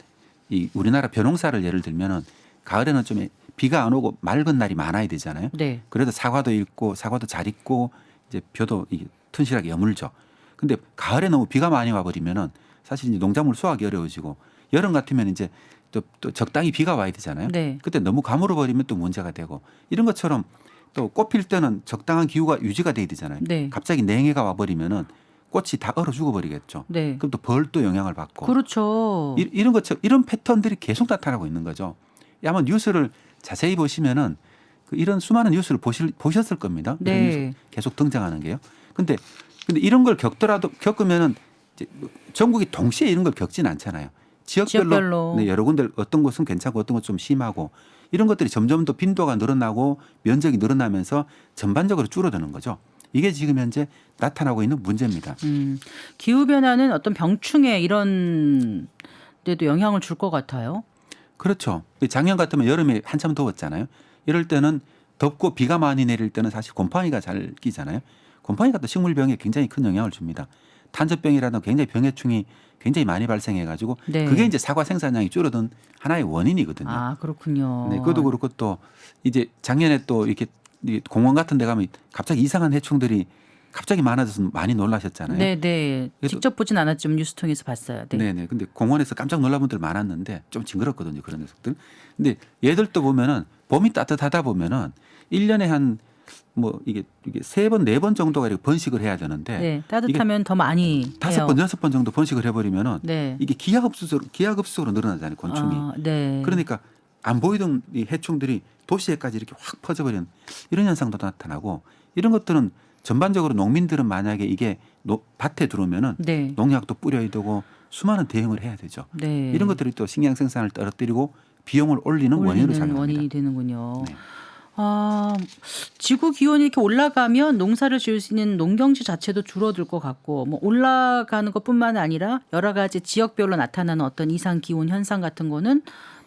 벼농사를 예를 들면은 가을에는 좀 비가 안 오고 맑은 날이 많아야 되잖아요. 네. 그래도 사과도 익고 사과도 잘 익고 이제 벼도 이게 튼실하게 여물죠. 근데 가을에 너무 비가 많이 와버리면은 사실 이제 농작물 수확이 어려워지고 여름 같으면 이제 또 적당히 비가 와야 되잖아요. 네. 그때 너무 가물어 버리면 또 문제가 되고 이런 것처럼 또 꽃 필 때는 적당한 기후가 유지가 돼야 되잖아요. 네. 갑자기 냉해가 와버리면은 꽃이 다 얼어 죽어버리겠죠. 네. 그럼 또 벌도 영향을 받고 그렇죠. 이런 것처럼 이런 패턴들이 계속 나타나고 있는 거죠. 아마 뉴스를 자세히 보시면은 이런 수많은 뉴스를 보셨을 겁니다. 이런 네. 뉴스 계속 등장하는 게요. 근데 이런 걸 겪으면은 이제 전국이 동시에 이런 걸 겪지는 않잖아요. 지역별로 네, 여러 군데 어떤 곳은 괜찮고 어떤 곳 좀 심하고 이런 것들이 점점 더 빈도가 늘어나고 면적이 늘어나면서 전반적으로 줄어드는 거죠. 이게 지금 현재 나타나고 있는 문제입니다. 기후 변화는 어떤 병충해 이런 데도 영향을 줄 것 같아요. 그렇죠. 작년 같으면 여름에 한참 더웠잖아요. 이럴 때는 덥고 비가 많이 내릴 때는 사실 곰팡이가 잘 끼잖아요. 곰팡이가 또 식물병에 굉장히 큰 영향을 줍니다. 탄저병이라는 굉장히 병해충이 굉장히 많이 발생해가지고 네. 그게 이제 사과 생산량이 줄어든 하나의 원인이거든요. 아, 그렇군요. 네, 그것도 그렇고 또 이제 작년에 또 이렇게 공원 같은 데 가면 갑자기 이상한 해충들이 갑자기 많아져서 많이 놀라셨잖아요. 네, 네. 직접 보진 않았지만 뉴스 통해서 봤어요. 네. 네, 네. 근데 공원에서 깜짝 놀란 분들 많았는데 좀 징그럽거든요. 그런 녀석들. 근데 얘들도 보면은 봄이 따뜻하다 보면은 1년에 한 뭐 이게 3번, 4번 정도가 이렇게 번식을 해야 되는데 네, 따뜻하면 더 많이 해요. 5번, 6번 정도 번식을 해버리면은 네. 이게 기하급수적으로 늘어나잖아요. 곤충이. 아, 네. 그러니까 안 보이던 이 해충들이 도시에까지 이렇게 확 퍼져버리는 이런 현상도 나타나고 이런 것들은 전반적으로 농민들은 만약에 이게 밭에 들어오면은 네. 농약도 뿌려야 되고 수많은 대응을 해야 되죠. 네. 이런 것들이 또 식량 생산을 떨어뜨리고 비용을 올리는 원인으로 작용합니다. 원인이 되는군요. 네. 아, 지구 기온이 이렇게 올라가면 농사를 지을 수 있는 농경지 자체도 줄어들 것 같고 뭐 올라가는 것뿐만 아니라 여러 가지 지역별로 나타나는 어떤 이상 기온 현상 같은 거는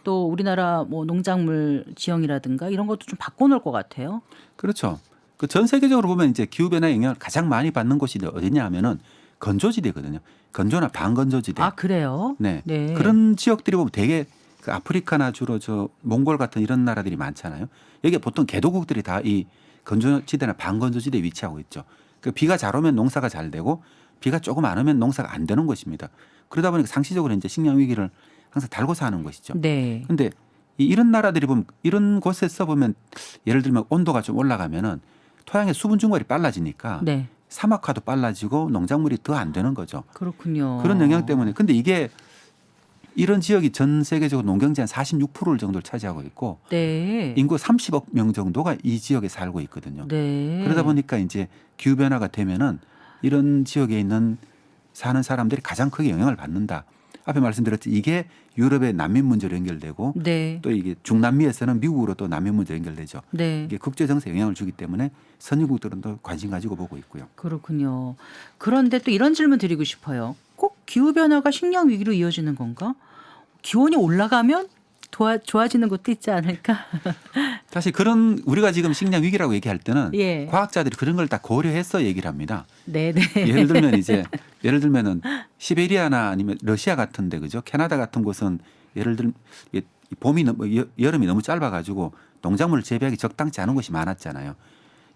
또 우리나라 뭐 농작물 지형이라든가 이런 것도 좀 바꿔놓을 것 같아요. 그렇죠. 그 전 세계적으로 보면 이제 기후 변화의 영향을 가장 많이 받는 곳이 어디냐 하면은 건조지대거든요. 건조나 반건조지대. 아, 그래요? 네. 네. 그런 지역들이 보면 되게 그 아프리카나 주로 저 몽골 같은 이런 나라들이 많잖아요. 여기 보통 개도국들이 다 이 건조지대나 반건조지대에 위치하고 있죠. 그 비가 잘 오면 농사가 잘 되고 비가 조금 안 오면 농사가 안 되는 것입니다. 그러다 보니까 상시적으로 이제 식량 위기를 항상 달고 사는 것이죠. 네. 근데 이런 나라들이 보면 이런 곳에서 보면 예를 들면 온도가 좀 올라가면은 토양의 수분 증발이 빨라지니까 네. 사막화도 빨라지고 농작물이 더 안 되는 거죠. 그렇군요. 그런 영향 때문에. 근데 이게 이런 지역이 전 세계적으로 농경지 한 46% 정도를 차지하고 있고 네. 인구 30억 명 정도가 이 지역에 살고 있거든요. 네. 그러다 보니까 이제 기후 변화가 되면은 이런 지역에 있는 사는 사람들이 가장 크게 영향을 받는다. 앞에 말씀드렸듯이 이게 유럽의 난민 문제로 연결되고 네. 또 이게 중남미에서는 미국으로 또 난민 문제로 연결되죠. 네. 이게 국제 정세에 영향을 주기 때문에 선진국들은 또 관심 가지고 보고 있고요. 그렇군요. 그런데 또 이런 질문 드리고 싶어요. 꼭 기후 변화가 식량 위기로 이어지는 건가? 기온이 올라가면 좋아지는 것도 있지 않을까? 사실 그런 우리가 지금 식량 위기라고 얘기할 때는 예. 과학자들이 그런 걸 다 고려해서 얘기를 합니다. 네, 네. 예를 들면은 시베리아나 아니면 러시아 같은데 그죠? 캐나다 같은 곳은 예를 들면 봄이 여름이 너무 짧아가지고 농작물을 재배하기 적당치 않은 곳이 많았잖아요.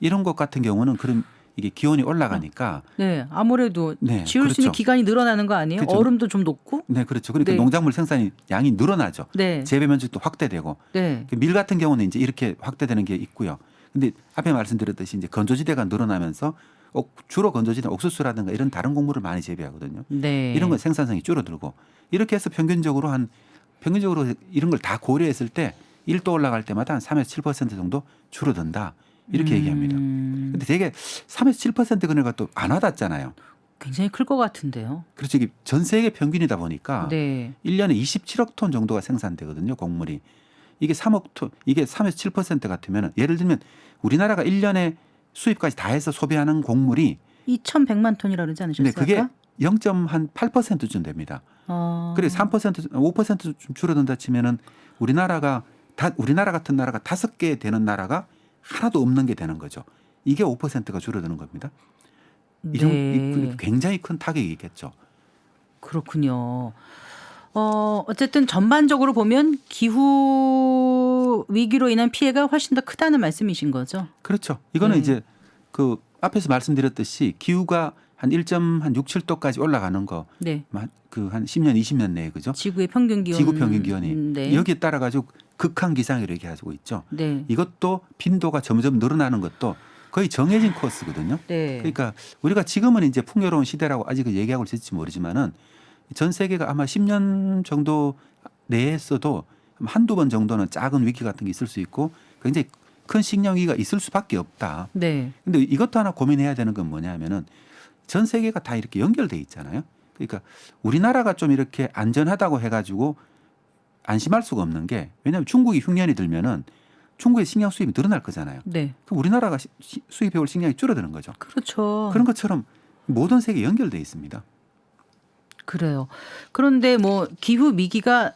이런 곳 같은 경우는 그런 이게 기온이 올라가니까 네, 아무래도 네, 지을 수 있는 그렇죠. 기간이 늘어나는 거 아니에요? 그렇죠. 얼음도 좀 녹고? 네 그렇죠. 그러니까 네. 농작물 생산이 양이 늘어나죠. 네. 재배 면적도 확대되고 네. 밀 같은 경우는 이제 이렇게 확대되는 게 있고요. 근데 앞에 말씀드렸듯이 이제 건조지대가 늘어나면서 주로 건조지대 옥수수라든가 이런 다른 곡물을 많이 재배하거든요. 네. 이런 건 생산성이 줄어들고 이렇게 해서 평균적으로 이런 걸 다 고려했을 때 1도 올라갈 때마다 한 3에서 7% 정도 줄어든다. 이렇게 얘기합니다. 근데 되게 3에서 7% 그네가 또 안 와닿잖아요. 굉장히 클 것 같은데요. 그렇죠. 이게 전 세계 평균이다 보니까 네. 1년에 27억 톤 정도가 생산되거든요. 곡물이. 이게 3억 톤, 이게 3에서 7% 같으면 예를 들면 우리나라가 1년에 수입까지 다 해서 소비하는 곡물이 2,100만 톤이라 그러지 않으셨어요? 근데 그게 아까? 0.8%쯤 됩니다. 그래 3% 5%좀 줄어든다 치면은 우리나라 같은 나라가 5개 되는 나라가 하나도 없는 게 되는 거죠. 이게 5%가 줄어드는 겁니다. 네. 굉장히 큰 타격이 있겠죠. 그렇군요. 어쨌든 전반적으로 보면 기후 위기로 인한 피해가 훨씬 더 크다는 말씀이신 거죠. 그렇죠. 이거는 네. 이제 그 앞에서 말씀드렸듯이 기후가 한 1.67도까지 올라가는 거, 네. 그 한 10년, 20년 내에 그죠? 지구의 평균 기온. 지구 평균 기온이 네. 여기에 따라 가지고 극한 기상이라고 얘기하고 있죠. 네. 이것도 빈도가 점점 늘어나는 것도 거의 정해진 코스거든요. 네. 그러니까 우리가 지금은 이제 풍요로운 시대라고 아직 얘기하고 있을지 모르지만은 전 세계가 아마 10년 정도 내에서도 한두 번 정도는 작은 위기 같은 게 있을 수 있고 굉장히 큰 식량 위기가 있을 수밖에 없다. 네. 근데 이것도 하나 고민해야 되는 건 뭐냐면은 전 세계가 다 이렇게 연결돼 있잖아요. 그러니까 우리나라가 좀 이렇게 안전하다고 해가지고 안심할 수가 없는 게 왜냐하면 중국이 흉년이 들면은 중국의 식량 수입이 늘어날 거잖아요. 네. 그럼 우리나라가 수입해올 식량이 줄어드는 거죠. 그렇죠. 그런 것처럼 모든 세계 연결돼 있습니다. 그래요. 그런데 뭐 기후 위기가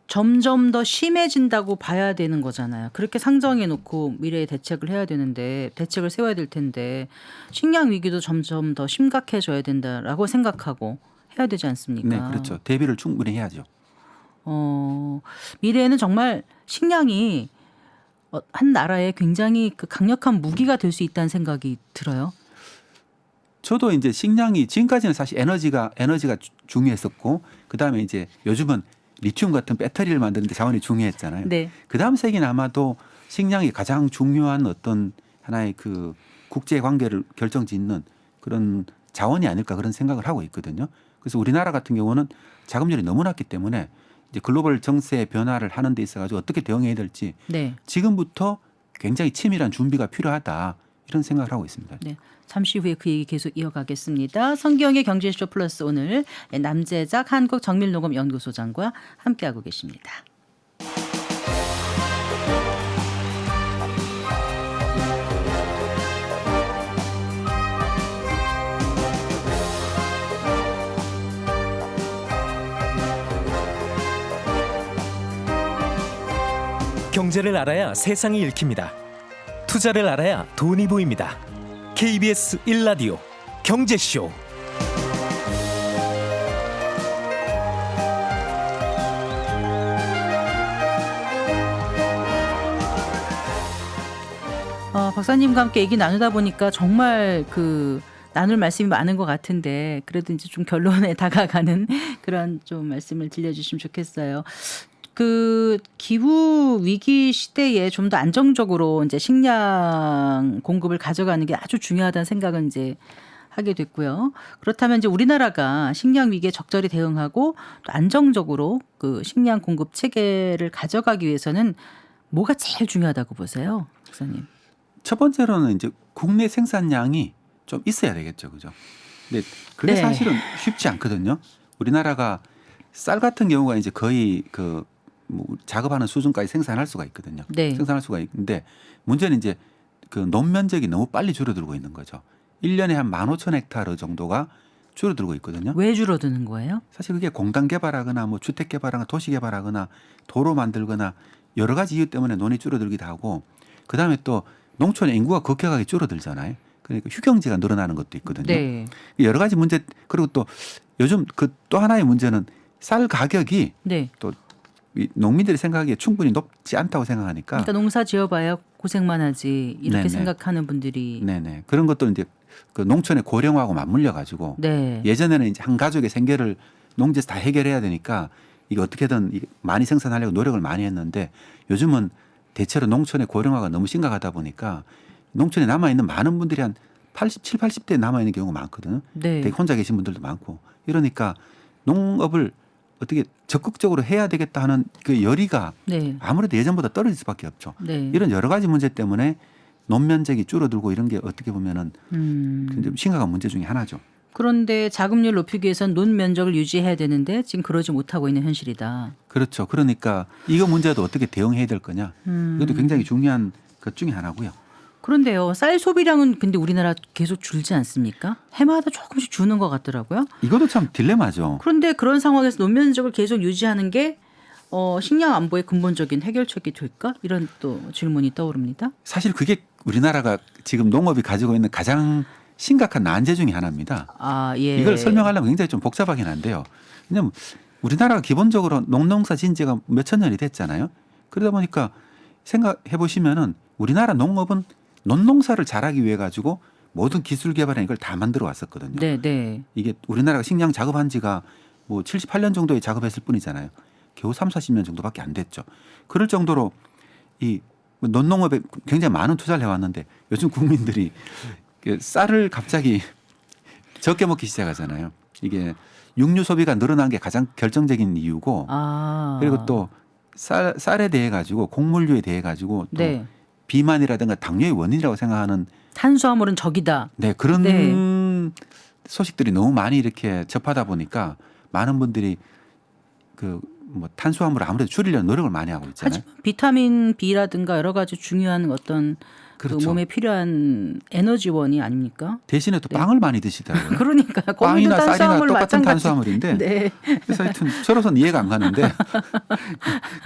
점점 더 심해진다고 봐야 되는 거잖아요. 그렇게 상정해 놓고 미래에 대책을 해야 되는데 대책을 세워야 될 텐데 식량 위기도 점점 더 심각해져야 된다라고 생각하고 해야 되지 않습니까? 네, 그렇죠. 대비를 충분히 해야죠. 미래에는 정말 식량이 한 나라에 굉장히 그 강력한 무기가 될 수 있다는 생각이 들어요. 저도 이제 식량이 지금까지는 사실 에너지가 중요했었고 그다음에 이제 요즘은 리튬 같은 배터리를 만드는데 자원이 중요했잖아요. 네. 그다음 세기는 아마도 식량이 가장 중요한 어떤 하나의 그 국제 관계를 결정짓는 그런 자원이 아닐까 그런 생각을 하고 있거든요. 그래서 우리나라 같은 경우는 자금률이 너무 낮기 때문에 이제 글로벌 정세 변화를 하는 데 있어 가지고 어떻게 대응해야 될지 네. 지금부터 굉장히 치밀한 준비가 필요하다 이런 생각을 하고 있습니다. 네. 잠시 후에 그 얘기 계속 이어가겠습니다. 성기영의 경제쇼 플러스 오늘 남재작 한국정밀녹음연구소장과 함께하고 계십니다. 경제를 알아야 세상이 읽힙니다. 투자를 알아야 돈이 보입니다. KBS 1라디오 경제쇼. 박사님과 함께 얘기 나누다 보니까 정말 그 나눌 말씀이 많은 것 같은데 그래도 이제 좀 결론에 다가가는 그런 좀 말씀을 들려주시면 좋겠어요. 그 기후 위기 시대에 좀 더 안정적으로 이제 식량 공급을 가져가는 게 아주 중요하다는 생각은 이제 하게 됐고요. 그렇다면 이제 우리나라가 식량 위기에 적절히 대응하고 또 안정적으로 그 식량 공급 체계를 가져가기 위해서는 뭐가 제일 중요하다고 보세요, 박사님? 첫 번째로는 이제 국내 생산량이 좀 있어야 되겠죠, 그죠? 근데 그게 네. 사실은 쉽지 않거든요. 우리나라가 쌀 같은 경우가 이제 거의 그 뭐 작업하는 수준까지 생산할 수가 있거든요. 네. 생산할 수가 있는데 문제는 이제 그 논면적이 너무 빨리 줄어들고 있는 거죠. 1년에 한 15,000헥타르 정도가 줄어들고 있거든요. 왜 줄어드는 거예요? 사실 그게 공단 개발하거나 뭐 주택 개발하거나 도시 개발하거나 도로 만들거나 여러 가지 이유 때문에 논이 줄어들기도 하고 그다음에 또 농촌의 인구가 급격하게 줄어들잖아요. 그러니까 휴경지가 늘어나는 것도 있거든요. 네. 여러 가지 문제 그리고 또 요즘 그 또 하나의 문제는 쌀 가격이 네. 또 이 농민들이 생각하기에 충분히 높지 않다고 생각하니까 그러니까 농사 지어봐야 고생만 하지 이렇게 네네. 생각하는 분들이 네네 그런 것도 이제 그 농촌의 고령화하고 맞물려 가지고 네. 예전에는 이제 한 가족의 생계를 농지에서 다 해결해야 되니까 이게 어떻게든 많이 생산하려고 노력을 많이 했는데 요즘은 대체로 농촌의 고령화가 너무 심각하다 보니까 농촌에 남아 있는 많은 분들이 한 80, 80대 남아 있는 경우가 많거든요. 네. 되게 혼자 계신 분들도 많고 이러니까 농업을 어떻게 적극적으로 해야 되겠다 하는 그 열의가 네. 아무래도 예전보다 떨어질 수밖에 없죠. 네. 이런 여러 가지 문제 때문에 논면적이 줄어들고 이런 게 어떻게 보면은 굉장히 심각한 문제 중에 하나죠. 그런데 자급률 높이기 위해서는 논 면적을 유지해야 되는데 지금 그러지 못하고 있는 현실이다. 그렇죠. 그러니까 이거 문제도 어떻게 대응해야 될 거냐. 이것도 굉장히 중요한 것 중에 하나고요. 그런데요, 쌀 소비량은 근데 우리나라 계속 줄지 않습니까? 해마다 조금씩 주는 것 같더라고요. 이것도 참 딜레마죠. 그런데 그런 상황에서 논 면적을 계속 유지하는 게 식량 안보의 근본적인 해결책이 될까? 이런 또 질문이 떠오릅니다. 사실 그게 우리나라가 지금 농업이 가지고 있는 가장 심각한 난제 중에 하나입니다. 아, 예. 이걸 설명하려면 굉장히 좀 복잡하긴 한데요. 왜냐하면 우리나라가 기본적으로 농농사 진 지가 몇천 년이 됐잖아요. 그러다 보니까 생각해 보시면은 우리나라 농업은 논농사를 잘하기 위해 가지고 모든 기술 개발에 이걸 다 만들어 왔었거든요. 네, 네. 이게 우리나라가 식량 작업한 지가 뭐 78년 정도에 작업했을 뿐이잖아요. 겨우 3, 40년 정도밖에 안 됐죠. 그럴 정도로 이 논농업에 굉장히 많은 투자를 해왔는데 요즘 국민들이 쌀을 갑자기 적게 먹기 시작하잖아요. 이게 육류 소비가 늘어난 게 가장 결정적인 이유고 아. 그리고 또 쌀에 대해 가지고 곡물류에 대해 가지고 또 네. 비만이라든가 당뇨의 원인이라고 생각하는 탄수화물은 적이다. 네 그런 네. 소식들이 너무 많이 이렇게 접하다 보니까 많은 분들이 그 뭐 탄수화물을 아무래도 줄이려는 노력을 많이 하고 있잖아요. 하지만 비타민 B라든가 여러 가지 중요한 어떤 그렇죠. 그 몸에 필요한 에너지원이 아닙니까? 대신에 또 네. 빵을 많이 드시더라고요. 그러니까 거기도 빵이나 쌀이나 탄수화물 똑같은 마찬가지. 탄수화물인데 네. 그래서 하여튼 저로서는 이해가 안 가는데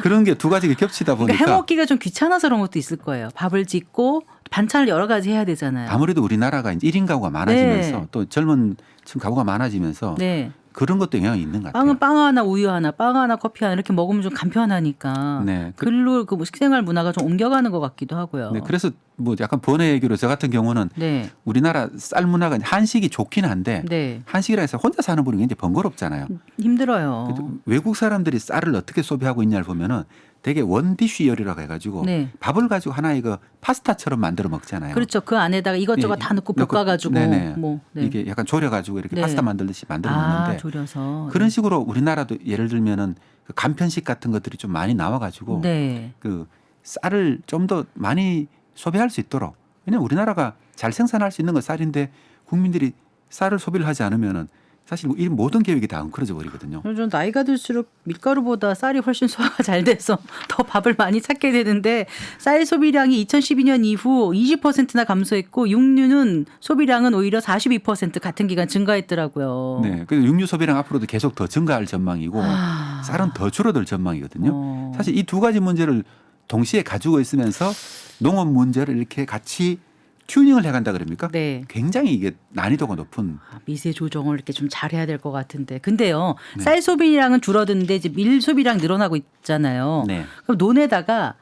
그런 게 두 가지가 겹치다 보니까 그러니까 해먹기가 좀 귀찮아서 그런 것도 있을 거예요. 밥을 짓고 반찬을 여러 가지 해야 되잖아요. 아무래도 우리나라가 이제 1인 가구가 많아지면서 네. 또 젊은 층 가구가 많아지면서 네. 그런 것도 영향이 있는 것 같아요. 빵은 빵 하나, 우유 하나, 빵 하나, 커피 하나 이렇게 먹으면 좀 간편하니까. 네. 글로 그 식생활 문화가 좀 옮겨가는 것 같기도 하고요. 네, 그래서 뭐 약간 번외기로 저 같은 경우는 네. 우리나라 쌀 문화가 한식이 좋긴 한데 네. 한식이라 해서 혼자 사는 분이 굉장히 번거롭잖아요. 힘들어요. 그래도 외국 사람들이 쌀을 어떻게 소비하고 있냐를 보면은 되게 원디쉬 요리라고 해가지고 네. 밥을 가지고 하나 이거 파스타처럼 만들어 먹잖아요. 그렇죠. 그 안에다가 이것저것 예, 다 넣고 넣고, 볶아가지고 네네. 뭐 네. 이게 약간 졸여가지고 이렇게 네. 파스타 만들듯이 만들어 아, 먹는데 졸여서 그런 식으로 우리나라도 예를 들면은 그 간편식 같은 것들이 좀 많이 나와가지고 네. 그 쌀을 좀 더 많이 소비할 수 있도록 왜냐하면 우리나라가 잘 생산할 수 있는 건 쌀인데 국민들이 쌀을 소비를 하지 않으면은 사실 이 모든 계획이 다 엉클어져 버리거든요. 좀 나이가 들수록 밀가루보다 쌀이 훨씬 소화가 잘 돼서 더 밥을 많이 찾게 되는데 쌀 소비량이 2012년 이후 20%나 감소했고 육류는 소비량은 오히려 42% 같은 기간 증가했더라고요. 네, 그래서 육류 소비량 앞으로도 계속 더 증가할 전망이고 아. 쌀은 더 줄어들 전망이거든요. 어. 사실 이 두 가지 문제를 동시에 가지고 있으면서 농업 문제를 이렇게 같이 튜닝을 해간다 그럽니까? 네. 굉장히 이게 난이도가 높은. 미세 조정을 이렇게 좀 잘해야 될 것 같은데. 근데요. 네. 쌀 소비량은 줄어드는데 이제 밀 소비량 늘어나고 있잖아요. 네. 그럼 논에다가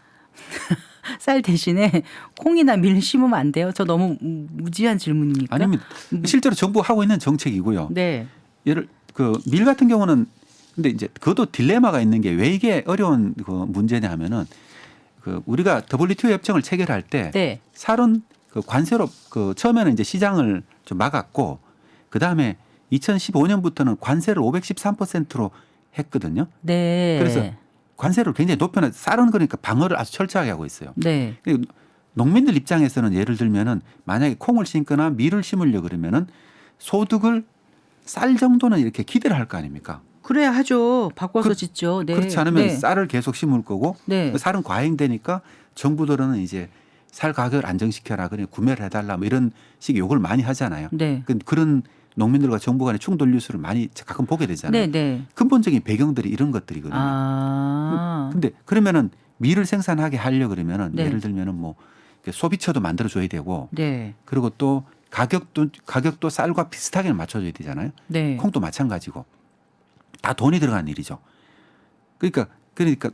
쌀 대신에 콩이나 밀 심으면 안 돼요? 저 너무 무지한 질문입니까? 아니면 실제로 정부가 하고 있는 정책이고요. 네. 예를 그 밀 같은 경우는 근데 이제 그것도 딜레마가 있는 게 왜 이게 어려운 그 문제냐 하면은 그 우리가 WTO 협정을 체결할 때 네. 쌀은 그 관세로 그 처음에는 이제 시장을 좀 막았고 그 다음에 2015년부터는 관세를 513%로 했거든요. 네. 그래서 관세를 굉장히 높여놔 쌀은 그러니까 방어를 아주 철저하게 하고 있어요. 네. 그리고 농민들 입장에서는 예를 들면은 만약에 콩을 심거나 밀을 심으려 그러면은 소득을 쌀 정도는 이렇게 기대를 할 거 아닙니까? 그래야 하죠. 바꿔서 그- 짓죠. 네. 그렇지 않으면 네. 쌀을 계속 심을 거고 네. 쌀은 과잉되니까 정부들은 이제 쌀 가격을 안정시켜라 그래 구매를 해달라 뭐 이런 식의 요구를 많이 하잖아요. 네. 그런 농민들과 정부 간의 충돌 뉴스를 많이 가끔 보게 되잖아요. 네. 네. 근본적인 배경들이 이런 것들이거든요. 아. 근데 그러면은 밀을 생산하게 하려 그러면은 네. 예를 들면은 뭐 소비처도 만들어 줘야 되고 네. 그리고 또 가격도 쌀과 비슷하게 맞춰줘야 되잖아요. 네. 콩도 마찬가지고 다 돈이 들어간 일이죠. 그러니까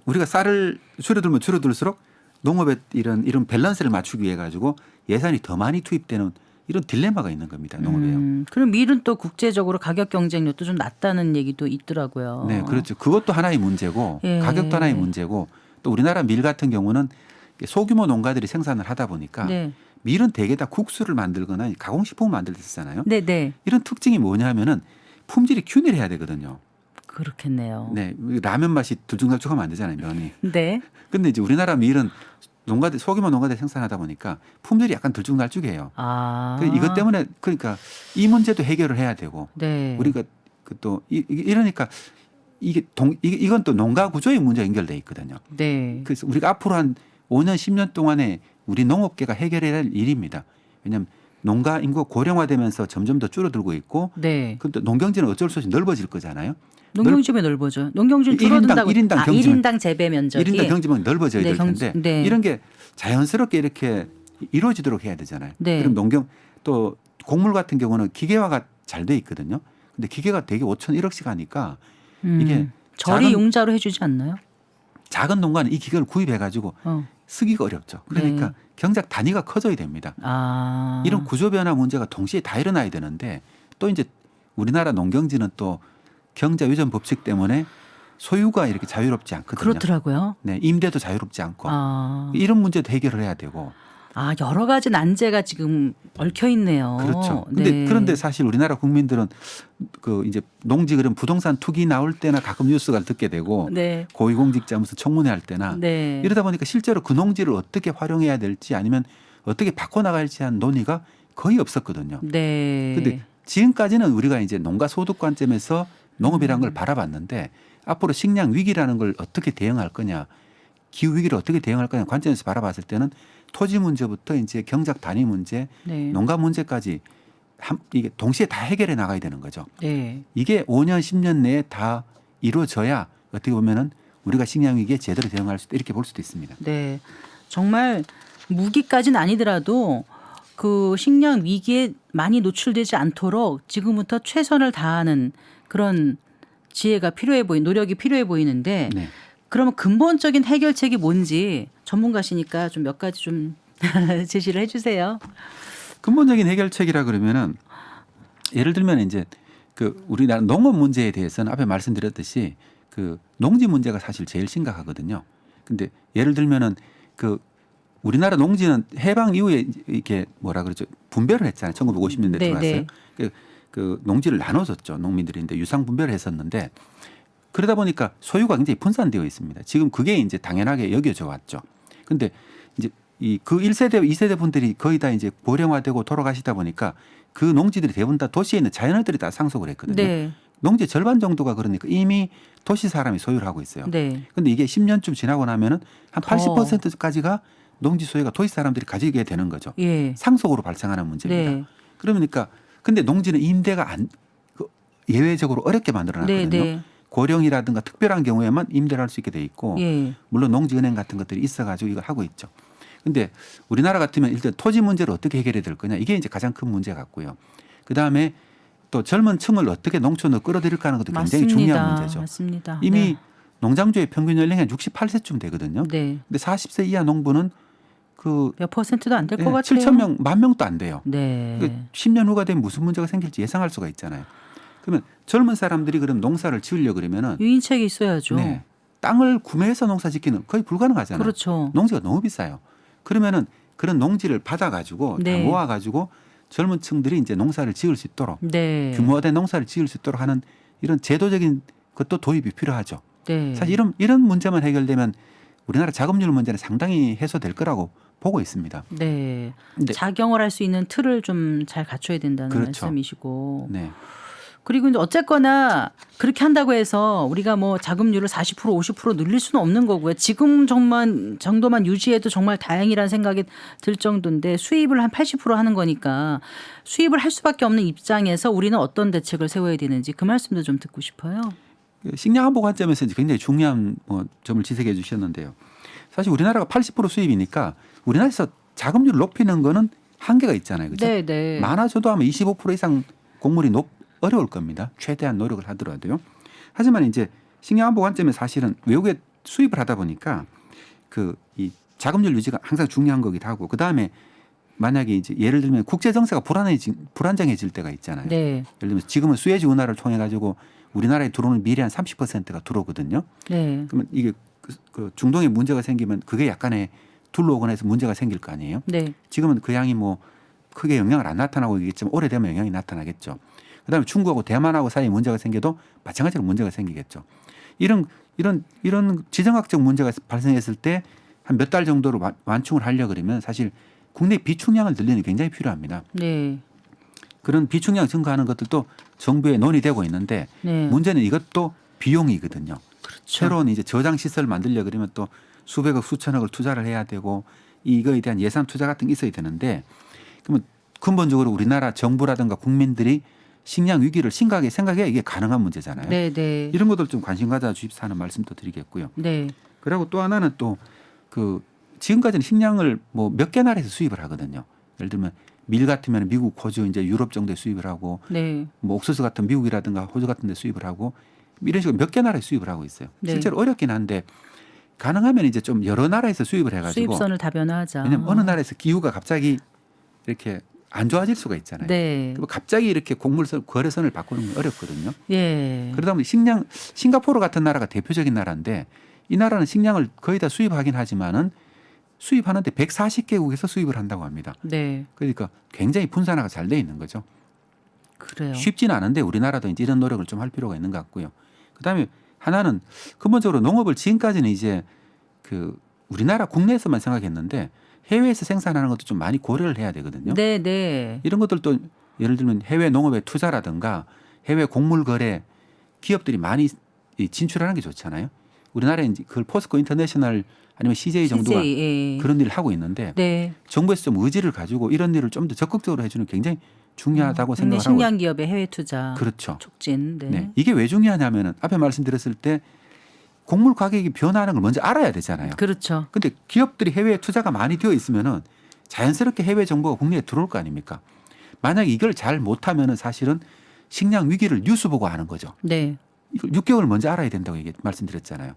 우리가 쌀을 줄어들수록 농업의 이런 밸런스를 맞추기 위해 가지고 예산이 더 많이 투입되는 이런 딜레마가 있는 겁니다. 농업에요. 그럼 밀은 또 국제적으로 가격 경쟁력도 좀 낮다는 얘기도 있더라고요. 네, 그렇죠. 그것도 하나의 문제고 예. 가격도 하나의 문제고 또 우리나라 밀 같은 경우는 소규모 농가들이 생산을 하다 보니까 네. 밀은 대개 다 국수를 만들거나 가공식품을 만들 때 쓰잖아요. 네, 네. 이런 특징이 뭐냐면은 품질이 균일해야 되거든요. 그렇겠네요. 네, 라면 맛이 들쭉날쭉하면 안 되잖아요, 면이. 네. 근데 이제 우리나라 밀은 농가들 소규모 농가들 생산하다 보니까 품질이 약간 들쭉날쭉해요. 아. 이것 때문에 그러니까 이 문제도 해결을 해야 되고 네. 우리가 또 이러니까 이건 또 농가 구조의 문제 연결돼 있거든요. 네. 그래서 우리가 앞으로 한 5년 10년 동안에 우리 농업계가 해결해야 할 일입니다. 왜냐하면 농가 인구 고령화되면서 점점 더 줄어들고 있고 네. 근데 농경지는 어쩔 수 없이 넓어질 거잖아요. 농경지면 넓어져. 농경지는 일인당- 줄어든다고. 일인당 경지면- 1인당 재배 면적이. 1인당 경지면 넓어져야 네, 될 텐데 네. 이런 게 자연스럽게 이렇게 이루어지도록 해야 되잖아요. 네. 그럼 농경 또 곡물 같은 경우는 기계화가 잘 돼 있거든요. 근데 기계가 되게 5천 1억씩 하니까 이게 절이 작은- 용자로 해주지 않나요? 작은 농가는 이 기계를 구입해 가지고 어. 쓰기가 어렵죠. 그러니까 네. 경작 단위가 커져야 됩니다. 아. 이런 구조 변화 문제가 동시에 다 일어나야 되는데 또 이제 우리나라 농경지는 또 경자 유전 법칙 때문에 소유가 이렇게 자유롭지 않거든요. 그렇더라고요. 네, 임대도 자유롭지 않고 아. 이런 문제도 해결을 해야 되고 아, 여러 가지 난제가 지금 얽혀 있네요. 그렇죠. 근데 네. 그런데 사실 우리나라 국민들은 그 이제 농지 그런 부동산 투기 나올 때나 가끔 뉴스가 듣게 되고 네. 고위공직자 무슨 청문회 할 때나 네. 이러다 보니까 실제로 그 농지를 어떻게 활용해야 될지 아니면 어떻게 바꿔나갈지 한 논의가 거의 없었거든요. 네. 근데 지금까지는 우리가 이제 농가 소득 관점에서 농업이라는 걸 바라봤는데 앞으로 식량 위기라는 걸 어떻게 대응할 거냐, 기후 위기를 어떻게 대응할 거냐 관점에서 바라봤을 때는 토지 문제부터 이제 경작 단위 문제, 네. 농가 문제까지 이게 동시에 다 해결해 나가야 되는 거죠. 네. 이게 5년, 10년 내에 다 이루어져야 어떻게 보면은 우리가 식량 위기에 제대로 대응할 수 있다 이렇게 볼 수도 있습니다. 네. 정말 무기까지는 아니더라도 그 식량 위기에 많이 노출되지 않도록 지금부터 최선을 다하는 그런 지혜가 필요해 노력이 필요해 보이는데 네. 그러면 근본적인 해결책이 뭔지 전문가시니까 좀 몇 가지 좀 제시를 해주세요. 근본적인 해결책이라 그러면은 예를 들면 이제 그 우리나라 농업 문제에 대해서는 앞에 말씀드렸듯이 그 농지 문제가 사실 제일 심각하거든요. 근데 예를 들면은 그 우리나라 농지는 해방 이후에 이렇게 뭐라 그러죠 분배를 했잖아요. 1950년대 네, 들어왔어요. 네. 그 농지를 나눠줬죠. 농민들인데 유상 분배를 했었는데 그러다 보니까 소유가 굉장히 분산되어 있습니다. 지금 그게 이제 당연하게 여겨져 왔죠. 근데 이제 그 1세대, 2세대 분들이 거의 다 이제 고령화되고 돌아가시다 보니까 그 농지들이 대부분 다 도시에 있는 자연어들이 다 상속을 했거든요. 네. 농지 절반 정도가 그러니까 이미 도시 사람이 소유를 하고 있어요. 네. 근데 이게 10년쯤 지나고 나면은 한 더. 80%까지가 농지 소유가 도시 사람들이 가지게 되는 거죠. 예. 상속으로 발생하는 문제입니다. 네. 그러니까 근데 농지는 임대가 예외적으로 어렵게 만들어놨거든요. 네. 네. 고령이라든가 특별한 경우에만 임대를 할 수 있게 돼 있고 예. 물론 물론 농지은행 같은 것들이 있어가지고 이걸 하고 있죠. 근데 우리나라 같으면 일단 토지 문제를 어떻게 해결해야 될 거냐 이게 이제 가장 큰 문제 같고요. 그 다음에 또 젊은 층을 어떻게 농촌으로 끌어들일까 하는 것도 굉장히 맞습니다. 중요한 문제죠. 맞습니다. 이미 네. 농장주의 평균 연령이 한 68세쯤 되거든요. 네. 근데 40세 이하 농부는 그 몇 퍼센트도 안 될 것 같아요. 7천 명, 10,000명도 안 돼요. 네. 그 10년 후가 되면 무슨 문제가 생길지 예상할 수가 있잖아요. 그러면 젊은 사람들이 그럼 농사를 지으려 그러면은 유인책이 있어야죠. 네, 땅을 구매해서 농사 짓기는 거의 불가능하잖아요. 그렇죠. 농지가 너무 비싸요. 그러면은 그런 농지를 받아가지고 네. 다 모아가지고 젊은 층들이 이제 농사를 지을 수 있도록 네. 규모화된 농사를 지을 수 있도록 하는 이런 제도적인 것도 도입이 필요하죠. 네. 사실 이런 문제만 해결되면 우리나라 자금률 문제는 상당히 해소될 거라고 보고 있습니다. 네. 근데 작용을 할 수 있는 틀을 좀 잘 갖춰야 된다는 그렇죠. 말씀이시고. 네. 그리고 이제 어쨌거나 그렇게 한다고 해서 우리가 뭐 자금률을 40% 50% 늘릴 수는 없는 거고요. 지금 정도만 유지해도 정말 다행이라는 생각이 들 정도인데 수입을 한 80% 하는 거니까 수입을 할 수밖에 없는 입장에서 우리는 어떤 대책을 세워야 되는지 그 말씀도 좀 듣고 싶어요. 식량 안보 관점에서 이제 굉장히 중요한 점을 지적해 주셨는데요. 사실 우리나라가 80% 수입이니까 우리나라에서 자금률을 높이는 거는 한계가 있잖아요. 그렇죠? 네, 네. 많아져도 아마 25% 이상 곡물이 어려울 겁니다. 최대한 노력을 하더라도요. 하지만 이제 식량 안보 관점에서 사실은 외국에 수입을 하다 보니까 이 자금률 유지가 항상 중요한 거기도 하고 그다음에 만약에 이제 예를 들면 국제 정세가 불안정해질 때가 있잖아요. 네. 예를 들면 지금은 수에즈 운하를 통해 가지고 우리나라에 들어오는 밀이 한 30%가 들어오거든요. 네. 그러면 이게 그 중동에 문제가 생기면 그게 약간의 둘러오거나 해서 문제가 생길 거 아니에요. 네. 지금은 그 양이 뭐 크게 영향을 안 나타나고 있겠지만 오래되면 영향이 나타나겠죠. 그다음에 중국하고 대만하고 사이에 문제가 생겨도 마찬가지로 문제가 생기겠죠. 이런 지정학적 문제가 발생했을 때 한 몇 달 정도로 완충을 하려 그러면 사실 국내 비축량을 늘리는 게 굉장히 필요합니다. 네. 그런 비축량 증가하는 것들도 정부에 논의되고 있는데 네. 문제는 이것도 비용이거든요. 그렇죠. 새로운 이제 저장 시설을 만들려 그러면 또 수백억 수천억을 투자를 해야 되고 이거에 대한 예산 투자 같은 게 있어야 되는데 그러면 근본적으로 우리나라 정부라든가 국민들이 식량 위기를 심각하게 생각해야 이게 가능한 문제잖아요. 네, 네. 이런 것들 좀 관심 가져 주십사 하는 말씀도 드리겠고요. 네. 그리고 또 하나는 또 그 지금까지는 식량을 뭐 몇 개 나라에서 수입을 하거든요. 예를 들면 밀 같으면 미국, 호주, 이제 유럽 정도에 수입을 하고 네. 뭐 옥수수 같은 미국이라든가 호주 같은 데 수입을 하고 이런 식으로 몇 개 나라에 수입을 하고 있어요. 네. 실제로 어렵긴 한데 가능하면 이제 좀 여러 나라에서 수입을 해가지고 수입선을 다변화하자. 왜냐면 어느 나라에서 기후가 갑자기 이렇게 안 좋아질 수가 있잖아요. 네. 그럼 갑자기 이렇게 곡물선 거래선을 바꾸는 건 어렵거든요. 예. 그러다 보니 식량 싱가포르 같은 나라가 대표적인 나라인데 이 나라는 식량을 거의 다 수입하긴 하지만은 수입하는데 140개국에서 수입을 한다고 합니다. 네. 그러니까 굉장히 분산화가 잘 돼 있는 거죠. 그래요. 쉽지는 않은데 우리나라도 이제 이런 노력을 좀 할 필요가 있는 것 같고요. 그다음에 하나는 근본적으로 농업을 지금까지는 이제 그 우리나라 국내에서만 생각했는데 해외에서 생산하는 것도 좀 많이 고려를 해야 되거든요. 네, 네. 이런 것들도 예를 들면 해외 농업의 투자라든가 해외 곡물 거래 기업들이 많이 진출하는 게 좋잖아요. 우리나라에 이제 그걸 포스코 인터내셔널 아니면 CJ 정도가 CJ, 예. 그런 일을 하고 있는데 네. 정부에서 좀 의지를 가지고 이런 일을 좀 더 적극적으로 해주는 게 굉장히 중요하다고 국내 생각을 하고 식량 기업의 해외 투자 그렇죠. 촉진. 네. 네. 이게 왜 중요하냐면은 앞에 말씀드렸을 때 곡물 가격이 변화하는 걸 먼저 알아야 되잖아요. 그렇죠. 근데 기업들이 해외에 투자가 많이 되어 있으면은 자연스럽게 해외 정보가 국내에 들어올 거 아닙니까? 만약에 이걸 잘 못하면은 사실은 식량 위기를 뉴스 보고 아는 거죠. 네. 이걸 6개월 먼저 알아야 된다고 말씀드렸잖아요.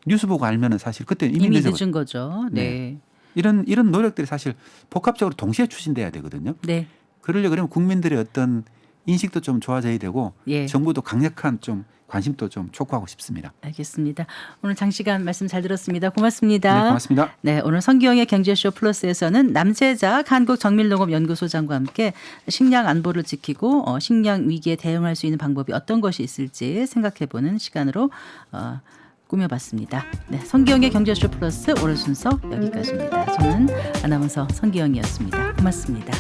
뉴스 보고 알면은 사실 그때 이미 이미 늦은 늦은 거죠. 네. 이런 노력들이 사실 복합적으로 동시에 추진돼야 되거든요. 네. 그러려 그러면 국민들의 어떤 인식도 좀 좋아져야 되고 예. 정부도 강력한 좀 관심도 좀 촉구하고 싶습니다. 알겠습니다. 오늘 장시간 말씀 잘 들었습니다. 고맙습니다. 네, 고맙습니다. 네, 오늘 성기영의 경제쇼 플러스에서는 남재작 한국정밀농업연구소장과 함께 식량 안보를 지키고 식량 위기에 대응할 수 있는 방법이 어떤 것이 있을지 생각해보는 시간으로 꾸며봤습니다. 네, 성기영의 경제쇼 플러스 오늘 순서 여기까지입니다. 저는 아나운서 성기영이었습니다. 고맙습니다.